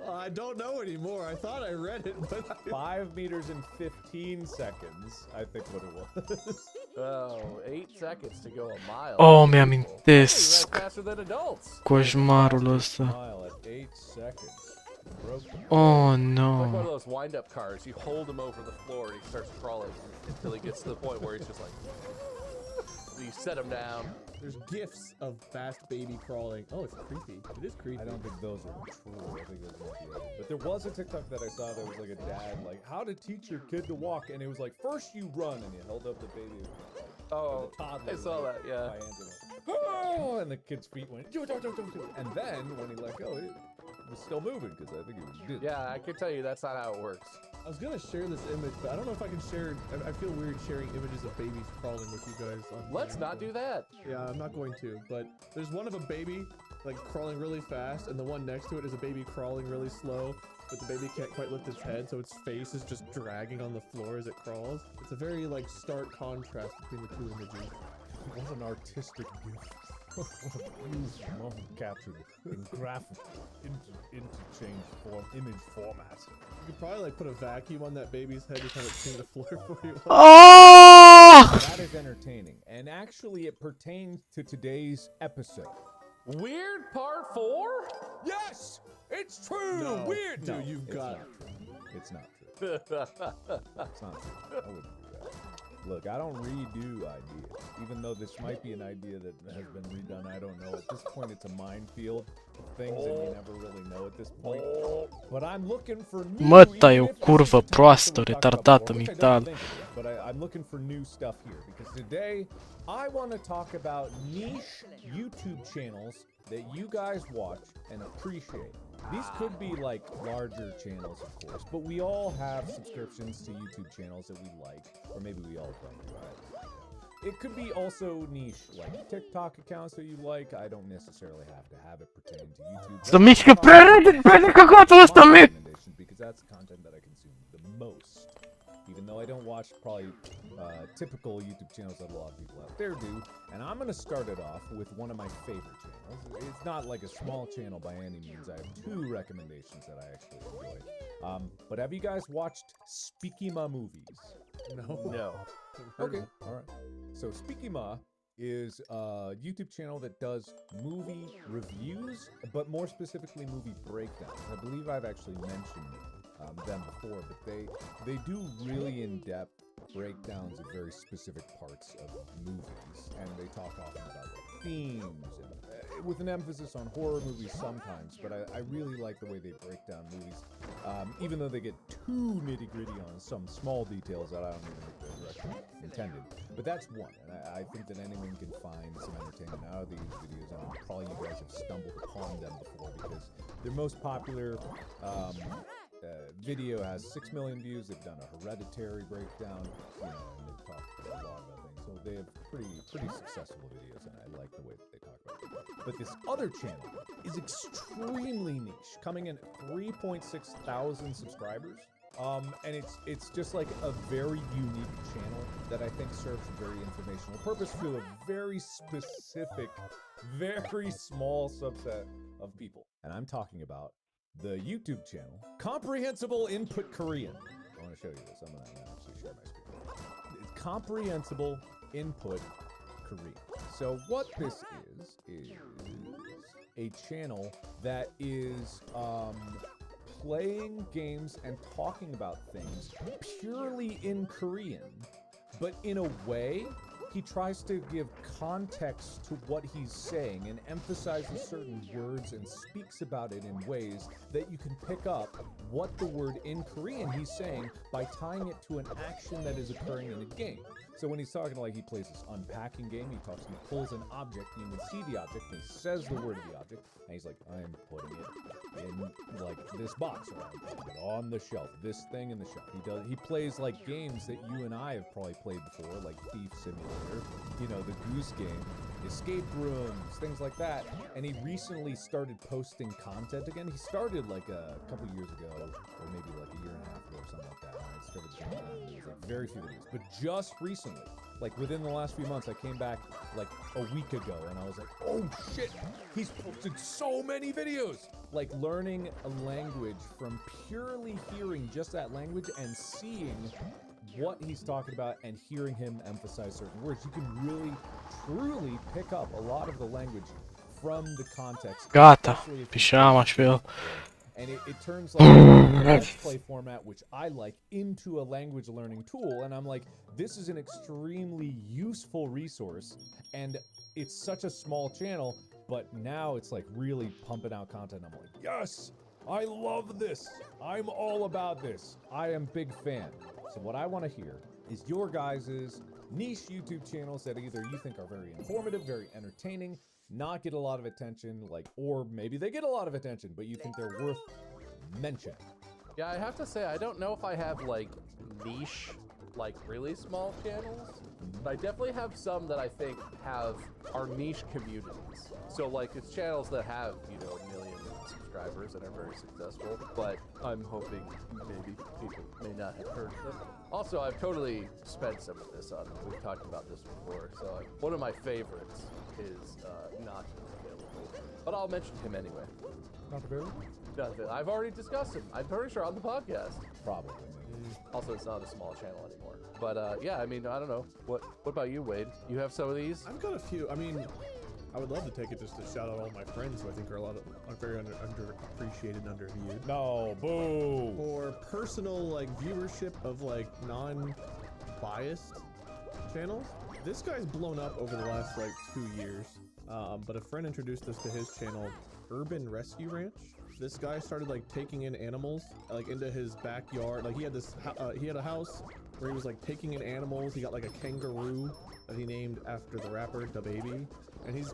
I don't know anymore. I thought I read it, but 5 meters in 15 seconds, I think what it was. Oh, 8 seconds to go a mile. Oh, mi Hey, amintesc that's faster than adults. coșmarul ăsta. Mile at 8 seconds. Broken. Oh Like one of no. those wind-up cars. You hold him over the floor and he starts crawling until he gets to the point where he's just like... You set him down. there's gifs of fast baby crawling. Oh, it's creepy. It is creepy. I don't think those are true. I think those might be other. But there was a TikTok that I saw that was like a dad, like, how to teach your kid to walk. And it was like, first you run, and you held up the baby. Oh, the toddler. I saw that, yeah. By hand in it. oh, and the kid's feet went, don't. And then when he let go, it was still moving because I think it was dizzy. Yeah, I can tell you that's not how it works. I was gonna share this image, but I don't know if I can share. I feel weird sharing images of babies crawling with you guys. Let's not do that. Yeah, I'm not going to. But there's one of a baby like crawling really fast, and the one next to it is a baby crawling really slow. But the baby can't quite lift its head, so its face is just dragging on the floor as it crawls. It's a very like stark contrast between the two images. What an artistic gift. What a beautiful moment captured in graphic interchange form, image format. You could probably like put a vacuum on that baby's head to kind of clean the floor for you. Oh! That is entertaining, and actually it pertains to today's episode. Weird part 4? Yes! It's true! No, Weird! dude, No, you've it's got not true. It's not true. It's not true. I wouldn't do that. Look, I don't redo ideas. Even though this might be an idea that has been redone, I don't know. At this point, it's a minefield of things that you never really know at this point. But I'm looking for new... Măta, even eu if curvă this is a topic proastă, that we talked retardată about before, which I mental. don't think it is, but I'm looking for new stuff here. Because today, I want to talk about niche YouTube channels that you guys watch and appreciate. These could be like larger channels, of course, but we all have subscriptions to YouTube channels that we like, or maybe we all don't. Right? It could be also niche, like TikTok accounts that you like. I don't necessarily have to have it pertain to YouTube. Să mișcă prea repede, vede căcatul ăsta mic! Because that's content that I consume the most. Even though I don't watch probably typical YouTube channels that a lot of people out there do. And I'm going to start it off with one of my favorite channels. It's not like a small channel by any means. I have 2 recommendations that I actually enjoy. But have you guys watched Speakima movies? No. Okay, alright. So Speakima is a YouTube channel that does movie reviews, but more specifically movie breakdowns. I believe I've actually mentioned them before, but they do really in-depth breakdowns of very specific parts of movies, and they talk often about like, themes and with an emphasis on horror movies sometimes. But I really like the way they break down movies, even though they get too nitty-gritty on some small details that I don't even think they're directly intended. But that's one, and I think that anyone can find some entertainment out of these videos, and probably you guys have stumbled upon them before because their most popular video has 6 million views. They've done a Hereditary breakdown, and they've talked about a lot of other things. So they have pretty successful videos, and I like the way that they talk about it. But this other channel is extremely niche, coming in at 3.6 thousand subscribers. And it's just like a very unique channel that I think serves a very informational purpose to a very specific, very small subset of people. And I'm talking about the YouTube channel, Comprehensible Input Korean. I want to show you this. I'm going to actually share my screen. It's Comprehensible Input Korean. So what this is a channel that is playing games and talking about things purely in Korean, but in a way he tries to give context to what he's saying and emphasizes certain words and speaks about it in ways that you can pick up what the word in Korean he's saying by tying it to an action that is occurring in a game. So when he's talking, like, he plays this unpacking game, he pulls an object, and you can see the object, and he says the word of the object, and he's like, I am putting it in, like, this box, or I'm putting it on the shelf, this thing in the shelf. He plays, like, games that you and I have probably played before, like Thief Simulator, you know, the Goose Game, escape rooms, things like that. And he recently started posting content again. He started, like, a couple years ago, or maybe, like, a year and a half ago, or something like that. And I started doing that, and there was, like, very few videos. But just recently, like within the last few months, I came back like a week ago and I was like, oh shit, he's posted so many videos. Like learning a language from purely hearing just that language and seeing what he's talking about and hearing him emphasize certain words. You can really, truly pick up a lot of the language from the context. Gata, pišama špil. And it turns like a let's play format, which I like, into a language learning tool. And I'm like, this is an extremely useful resource. And it's such a small channel, but now it's like really pumping out content. I'm like, yes, I love this. I'm all about this. I am big fan. So what I want to hear is your guys' niche YouTube channels that either you think are very informative, very entertaining, not get a lot of attention, like, or maybe they get a lot of attention, but you think they're worth mention. Yeah, I have to say, I don't know if I have like niche, like really small channels, but I definitely have some that I think are niche communities. So like it's channels that have, you know, a million subscribers and are very successful, but I'm hoping maybe people may not have heard of them. Also, I've totally spent some of this on, we've talked about this before, so one of my favorites is not available, but I'll mention him anyway. Not available? I've already discussed him. I'm pretty sure on the podcast. Probably. Also, it's not a small channel anymore. But yeah, I mean, I don't know. What about you, Wade? You have some of these? I've got a few. I mean, I would love to take it just to shout out all my friends who I think are very underappreciated and underviewed. No, boo. For personal like viewership of like non-biased channels, this guy's blown up over the last like 2 years. But a friend introduced us to his channel, Urban Rescue Ranch. This guy started like taking in animals like into his backyard. Like he had a house where he was like taking in animals. He got like a kangaroo that he named after the rapper DaBaby, and he's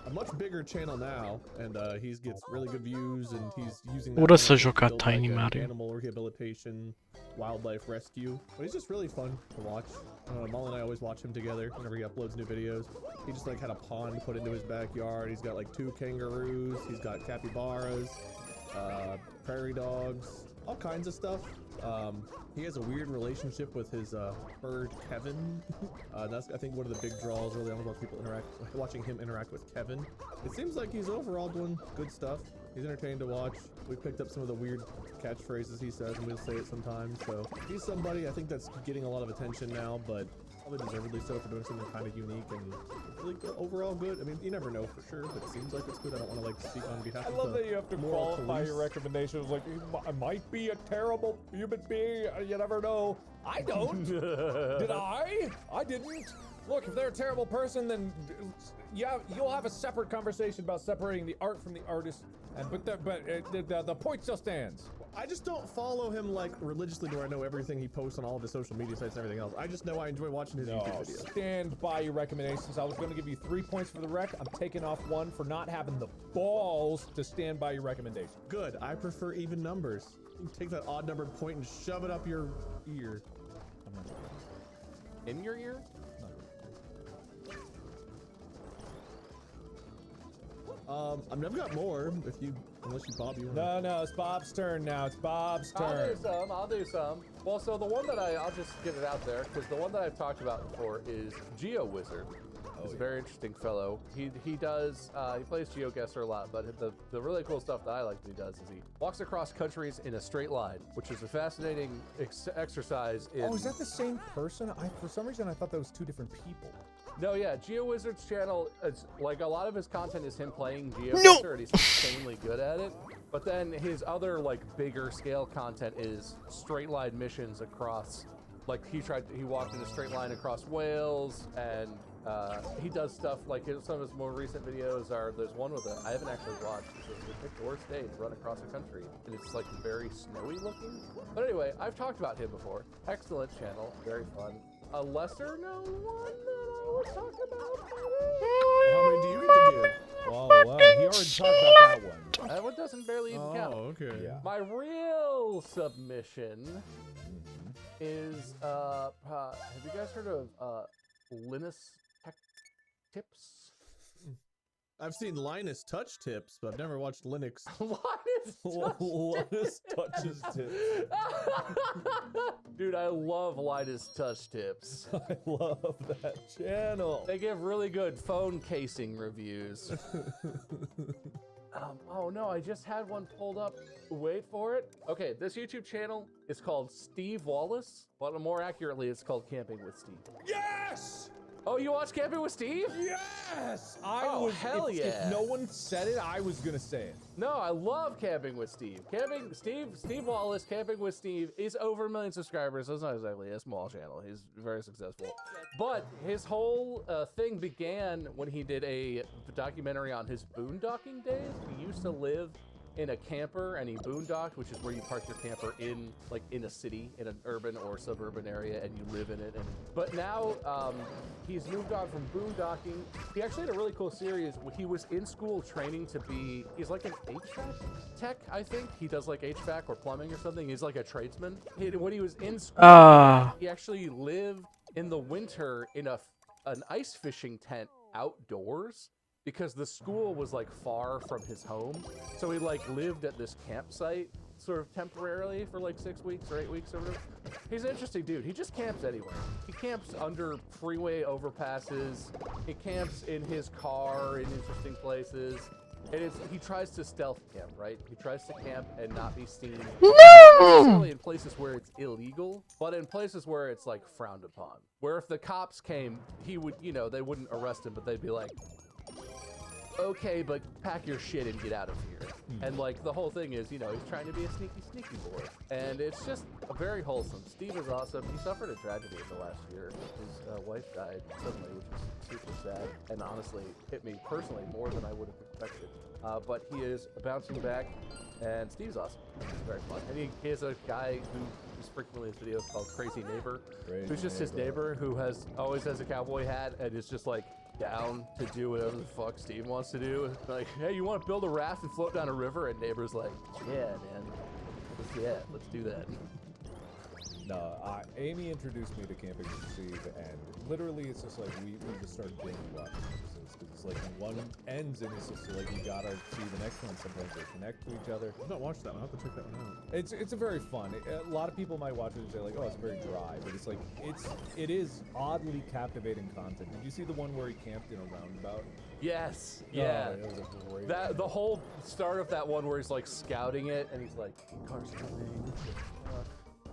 a much bigger channel now, and he gets really good views, and he's using that Ora se channel to gioca a build, Tiny like, Mario. animal rehabilitation, wildlife rescue. But he's just really fun to watch. Molly and I always watch him together whenever he uploads new videos. He just like had a pond put into his backyard. He's got like 2 kangaroos. He's got capybaras, prairie dogs, all kinds of stuff. He has a weird relationship with his bird Kevin. That's I think one of the big draws early on about people watching him interact with Kevin. It seems like he's overall doing good stuff. He's entertaining to watch. We picked up some of the weird catchphrases he says, and we'll say it sometimes. So he's somebody I think that's getting a lot of attention now, but probably deservedly so for doing something kind of unique and really good, overall good. I mean, you never know for sure, but it seems like it's good. I don't want to like speak on behalf of I love that you have to moral qualify your police. recommendations. Like, I might be a terrible human being. You never know. I don't. Did I? I didn't. Look, if they're a terrible person, then yeah, you'll have a separate conversation about separating the art from the artist. And but the point still stands. I just don't follow him like religiously where I know everything he posts on all of his social media sites and everything else. I just know I enjoy watching his YouTube videos. Stand by your recommendations. I was going to give you 3 points for the rec. I'm taking off 1 for not having the balls to stand by your recommendation. Good. I prefer even numbers. You can take that odd numbered point and shove it up your ear. I'm not doing it. In your ear? I've got more. Unless you, Bob, you. No, it's Bob's turn now. It's Bob's turn. I'll do some. Well, so the one that I'll just get it out there, because the one that I've talked about before is GeoWizard. He's a very interesting fellow. He does, he plays GeoGuessr a lot, but the really cool stuff that I like that he does is he walks across countries in a straight line, which is a fascinating exercise in... Oh, is that the same person? For some reason, I thought that was 2 different people. No, yeah, GeoWizard's channel, it's like a lot of his content is him playing GeoGuessr, and he's insanely good at it. But then his other like bigger scale content is straight line missions across, like he walked in a straight line across Wales, and he does stuff like some of his more recent videos are, there's one with I haven't actually watched, it says we picked the worst day to run across the country, and it's like very snowy looking. But anyway, I've talked about him before. Excellent channel, very fun. A lesser known one that I was talking about. How many do you get to give? Wow, he already talked about that one. That one doesn't barely even count. Oh, okay. Yeah. My real submission is, have you guys heard of Linus Tech Tips? I've seen Linus Touch Tips, but I've never watched Linux. Linus touches tips. Dude, I love Linus Touch Tips. I love that channel. They give really good phone casing reviews. Oh no, I just had one pulled up. Wait for it. Okay, this YouTube channel is called Steve Wallace, but more accurately, it's called Camping with Steve. Yes! Oh, you watch Camping with Steve? Yes! Hell if, yeah. If no one said it, I was gonna say it. No, I love Camping with Steve. Steve Wallace, Camping with Steve, is over 1 million subscribers. So it's not exactly a small channel. He's very successful. But his whole thing began when he did a documentary on his boondocking days. He used to live in a camper and he boondocked, which is where you park your camper in like in a city, in an urban or suburban area, and you live in it. But now he's moved on from boondocking. He actually had a really cool series. He was in school training to be, he's like an HVAC tech, I think. He does like HVAC or plumbing or something. He's like a tradesman. When he was in school, he actually lived in the winter in an ice fishing tent outdoors, because the school was like far from his home. So he like lived at this campsite sort of temporarily for like 6 weeks or 8 weeks or whatever. He's an interesting dude. He just camps anywhere. He camps under freeway overpasses. He camps in his car in interesting places. And he tries to stealth camp, right? He tries to camp and not be seen. Not necessarily in places where it's illegal, but in places where it's like frowned upon. Where if the cops came, he would, you know, they wouldn't arrest him, but they'd be like, okay, but pack your shit and get out of here. And like the whole thing is, you know, he's trying to be a sneaky boy. And it's just very wholesome. Steve is awesome. He suffered a tragedy in the last year. His wife died suddenly, which is super sad. And honestly, hit me personally more than I would have expected. But he is bouncing back, and Steve's awesome. It's very fun. And he has a guy who is frequently in his videos called Crazy Neighbor, who's just his neighbor who always has a cowboy hat and is just like down to do whatever the fuck Steve wants to do. Like, hey, you want to build a raft and float down a river? And neighbor's like, yeah, man, let's do that. No, Amy introduced me to camping with Steve, and literally it's just like we just started binge watching episodes, because it's like one ends and it's just like you gotta see the next one. Sometimes they connect to each other. I've not watched that one. I'll have to check that one out. It's a very fun. A lot of people might watch it and say like, oh, it's very dry, but it's like it is oddly captivating content. Did you see the one where he camped in a roundabout? Yes, yeah. Oh, it was a great That the whole start of that one where he's like scouting it and he's like, cars coming.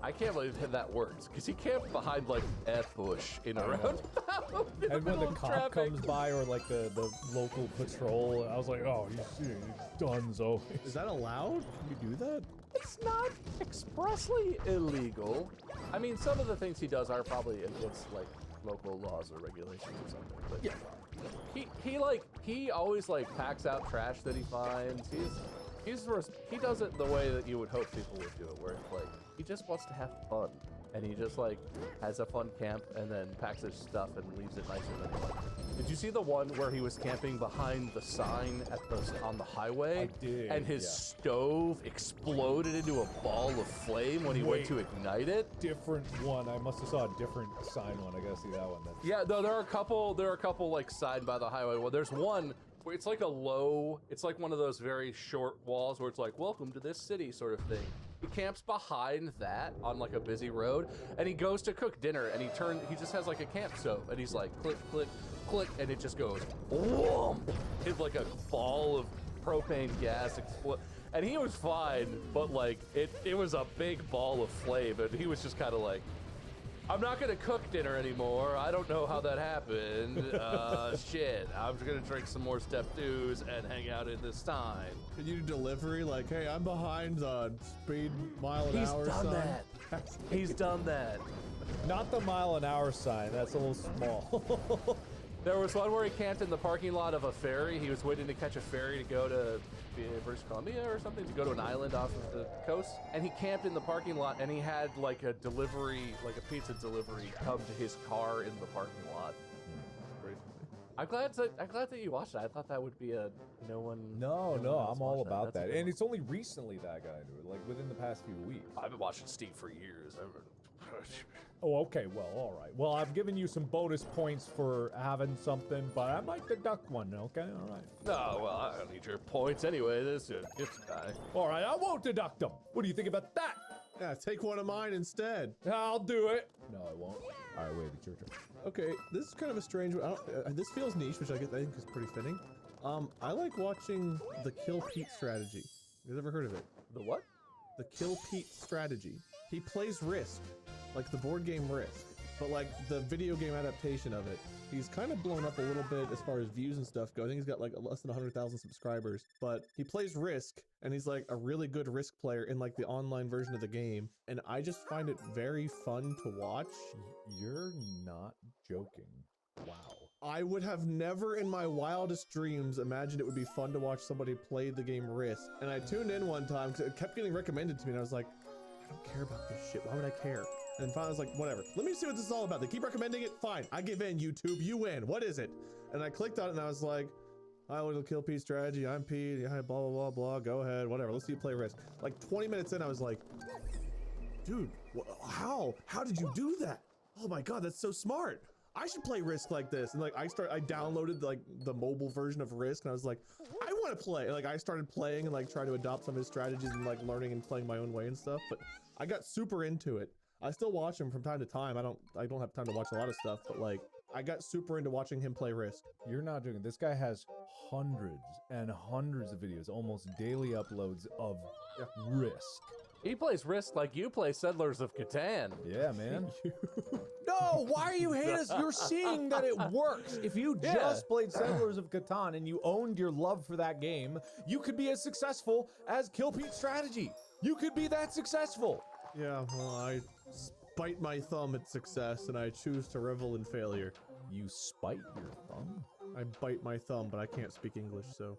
I can't believe that works, because he camped behind like a bush in a roundabout. And when the cop comes by, or like the local patrol, I was like, oh, you dunzo. Is that allowed? Can you do that? It's not expressly illegal. I mean, some of the things he does are probably against like local laws or regulations or something. But yeah, he always like packs out trash that he finds. He does it the way that you would hope people would do it, where it's like he just wants to have fun, and he just like has a fun camp and then packs his stuff and leaves it nicer than he liked it. Did you see the one where he was camping behind the sign on the highway? I did. And his stove exploded into a ball of flame when he went to ignite it. Different one. I must have saw a different sign one. I gotta see that one then. Yeah, no, there are a couple like side by the highway. Well, there's one where it's like it's like one of those very short walls where it's like, welcome to this city sort of thing. He camps behind that on like a busy road, and he goes to cook dinner, and he just has like a camp stove, and he's like, click, click, click, and it just goes, whoomp. It's like a ball of propane gas explode. And he was fine, but like, it was a big ball of flame, and he was just kind of like, I'm not gonna cook dinner anymore. I don't know how that happened. Shit. I'm just gonna drink some more Step 2s and hang out in this time. Can you do delivery? Like, hey, I'm behind the speed mile an hour He's done sign. that. He's done that. Not the mile an hour sign. That's a little small. There was one where he camped in the parking lot of a ferry. He was waiting to catch a ferry to go to British Columbia or something, to go to an island off of the coast. And he camped in the parking lot, and he had like a delivery, like a pizza delivery, come to his car in the parking lot. I'm glad that you watched that. I thought that would be a no one. No, I'm all about That's a that. good And one. it's only recently that I got into it, like within the past few weeks. I've been watching Steve for years. Oh, okay, well, all right. Well, I've given you some bonus points for having something, but I might deduct one, okay? All right. No, well, I don't need your points anyway. This is a gift guy. All right, I won't deduct them. What do you think about that? Yeah, take one of mine instead. I'll do it. No, I won't. All right, wait, it's your turn. Okay, this is kind of a strange one. This feels niche, which I think is pretty fitting. I like watching the Kill Pete strategy. You guys ever heard of it? The what? The Kill Pete strategy. He plays Risk, like the board game Risk, but like the video game adaptation of it. He's kind of blown up a little bit as far as views and stuff go. I think he's got like less than 100,000 subscribers, but he plays Risk, and he's like a really good Risk player in like the online version of the game. And I just find it very fun to watch. You're not joking. Wow. I would have never in my wildest dreams imagined it would be fun to watch somebody play the game Risk. And I tuned in one time because it kept getting recommended to me and I was like, I don't care about this shit. Why would I care? And finally I was like, whatever. Let me see what this is all about. They keep recommending it. Fine. I give in, YouTube. You win. What is it? And I clicked on it and I was like, I will kill Pete strategy. I'm Pete. Yeah, blah, blah, blah, blah. Go ahead. Whatever. Let's see you play Risk. Like 20 minutes in, I was like, dude, how? How did you do that? Oh my God, that's so smart. I should play Risk like this. And like I downloaded like the mobile version of Risk and I was like, I want to play. Like I started playing and like trying to adopt some of his strategies and like learning and playing my own way and stuff. But I got super into it. I still watch him from time to time. I don't have time to watch a lot of stuff, but like I got super into watching him play Risk. You're not doing it. This guy has hundreds and hundreds of videos, almost daily uploads of Risk. He plays Risk like you play Settlers of Catan. Yeah, man. No, why are you hating us? You're seeing that it works. If you just played Settlers of Catan and you owned your love for that game, you could be as successful as Kill Pete Strategy. You could be that successful. Yeah, well, I spite my thumb at success and I choose to revel in failure. You spite your thumb? I bite my thumb, but I can't speak English, so.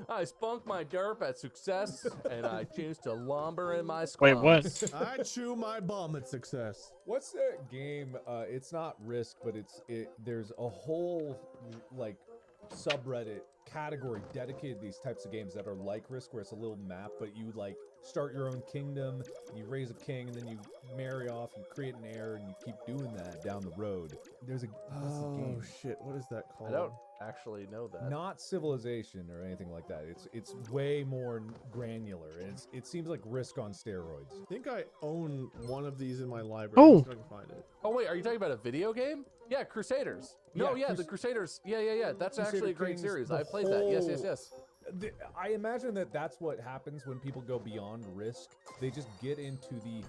I spunk my derp at success, and I choose to lumber in my squams. Wait, what? I chew my bum at success. What's that game? It's not Risk, but there's a whole like subreddit category dedicated to these types of games that are like Risk, where it's a little map, but you like start your own kingdom, you raise a king, and then you marry off, you create an heir, and you keep doing that down the road. There's a game. Shit, what is that called? I don't actually know that. Not Civilization or anything like that. It's way more granular, and it seems like Risk on steroids. I think I own one of these in my library. Oh. Let's see if I can find it. Oh wait, are you talking about a video game? Yeah, Crusaders. No, Yeah, the Crusaders. Yeah. That's Crusader actually a great Kings, series. the I played that. Yes. whole- I imagine that's what happens when people go beyond Risk. They just get into the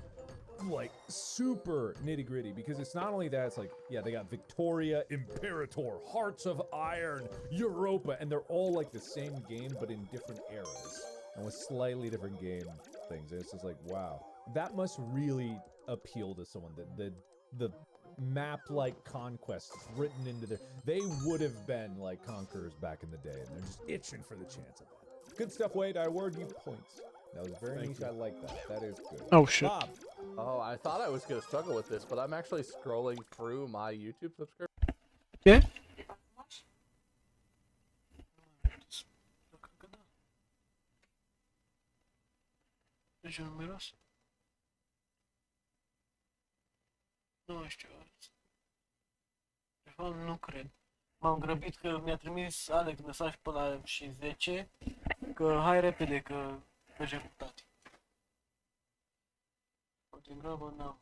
like super nitty gritty, because it's not only that, it's like, yeah, they got Victoria, Imperator, Hearts of Iron, Europa, and they're all like the same game but in different eras and with slightly different game things. And it's just like, wow, that must really appeal to someone, that the map-like conquest written into their... They would have been like conquerors back in the day, and they're just itching for the chance of that. Good stuff, Wade. I award you points. That was very niche. I like that. That is good. Oh, shit. Bob. Oh, I thought I was gonna struggle with this, but I'm actually scrolling through my YouTube subscription. Yeah? Deja numeros? Nu știu. De fapt, nu cred. M-am grăbit că mi-a trimis Alex mesaj până la și 10 că hai repede că mergem cu tati. Din grabă, n-am.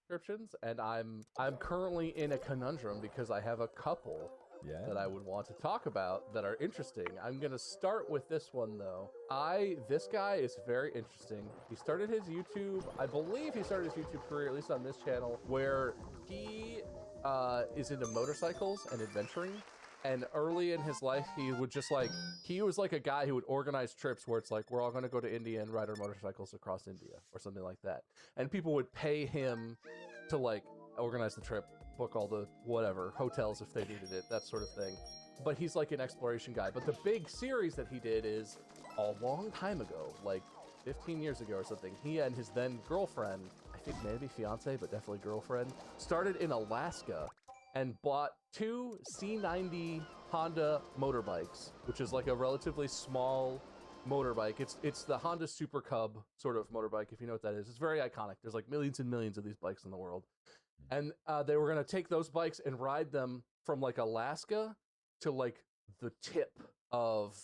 Subscriptions, and I'm currently in a conundrum because I have a couple that I would want to talk about that are interesting. I'm gonna start with this one though. This guy is very interesting. He started his YouTube, I believe he started his YouTube career, at least on this channel, where he is into motorcycles and adventuring. And early in his life, he was like a guy who would organize trips where it's like, we're all going to go to India and ride our motorcycles across India or something like that. And people would pay him to like organize the trip, book all the whatever, hotels if they needed it, that sort of thing. But he's like an exploration guy. But the big series that he did is a long time ago, like 15 years ago or something. He and his then girlfriend, I think maybe fiance, but definitely girlfriend, started in Alaska and bought 2 C90 Honda motorbikes, which is like a relatively small motorbike. It's the Honda Super Cub sort of motorbike, if you know what that is. It's very iconic. There's like millions and millions of these bikes in the world. And they were going to take those bikes and ride them from like Alaska to like the tip of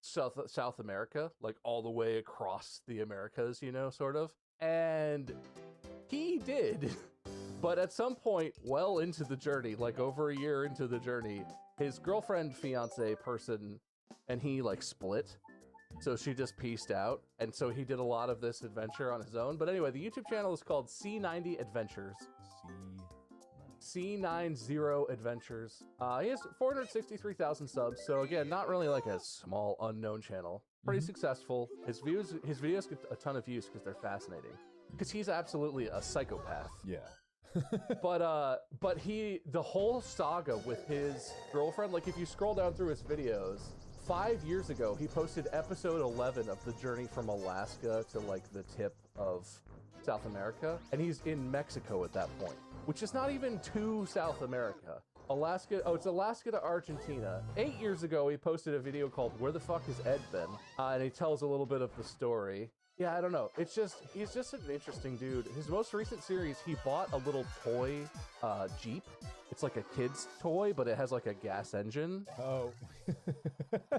South America, like all the way across the Americas, you know, sort of. And he did. But at some point, well into the journey, like over a year into the journey, his girlfriend, fiance person, and he like split. So she just pieced out. And so he did a lot of this adventure on his own. But anyway, the YouTube channel is called C90 Adventures. C90 Adventures. He has 463,000 subs. So again, not really like a small unknown channel. pretty successful. His videos get a ton of views because they're fascinating. Because he's absolutely a psychopath. Yeah. But the whole saga with his girlfriend, like if you scroll down through his videos, 5 years ago he posted episode 11 of the journey from Alaska to like the tip of South America, and he's in Mexico at that point, which is not even to South America. Alaska, it's Alaska to Argentina. 8 years ago he posted a video called Where the Fuck Has Ed Been? And he tells a little bit of the story. Yeah, I don't know. He's just an interesting dude. His most recent series, he bought a little toy Jeep. It's like a kid's toy, but it has like a gas engine. Oh.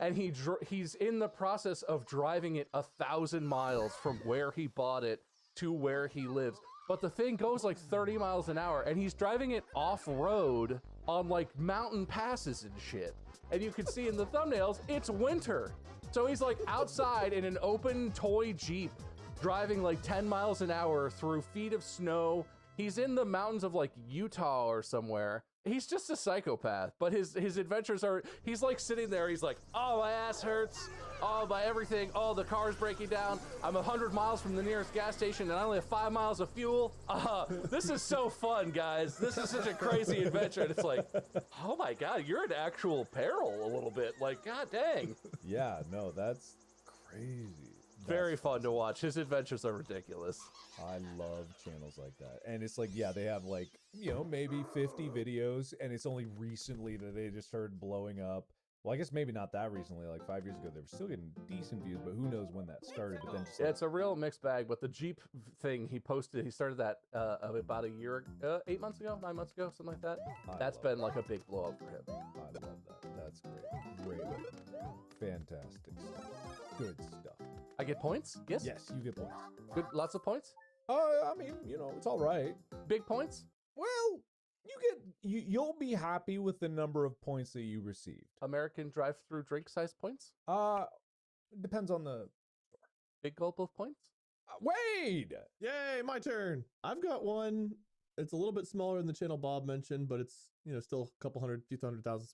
And he's in the process of driving it 1,000 miles from where he bought it to where he lives. But the thing goes like 30 miles an hour, and he's driving it off-road on like mountain passes and shit. And you can see in the thumbnails, it's winter. So he's like outside in an open toy Jeep, driving like 10 miles an hour through feet of snow. He's in the mountains of like Utah or somewhere. He's just a psychopath, but his adventures are, he's like sitting there, he's like, oh, my ass hurts, oh, my everything, oh, the car's breaking down, I'm 100 miles from the nearest gas station and I only have 5 miles of fuel. This is so fun, guys. This is such a crazy adventure. And it's like, oh my God, you're in actual peril a little bit. Like, God dang. Yeah, no, that's crazy. Very fun to watch. His adventures are ridiculous. I love channels like that. And it's like, yeah, they have like, you know, maybe 50 videos, and it's only recently that they just started blowing up. Well, I guess maybe not that recently, like 5 years ago, they were still getting decent views, but who knows when that started. But then just Yeah, like, it's a real mixed bag, but the Jeep thing he started that about a year, 8 months ago, 9 months ago, something like that. That's been like a big blow up for him. I love that. That's great. Great. Fantastic stuff. Good stuff. I get points? Yes? Yes, you get points. Good, lots of points? I mean, you know, it's all right. Big points? Well, you'll be happy with the number of points that you received. American drive-through drink size points? Depends on the Big gulp of points? Wade! Yay, my turn. I've got one. It's a little bit smaller than the channel Bob mentioned, but it's, you know, still a couple hundred, few hundred thousand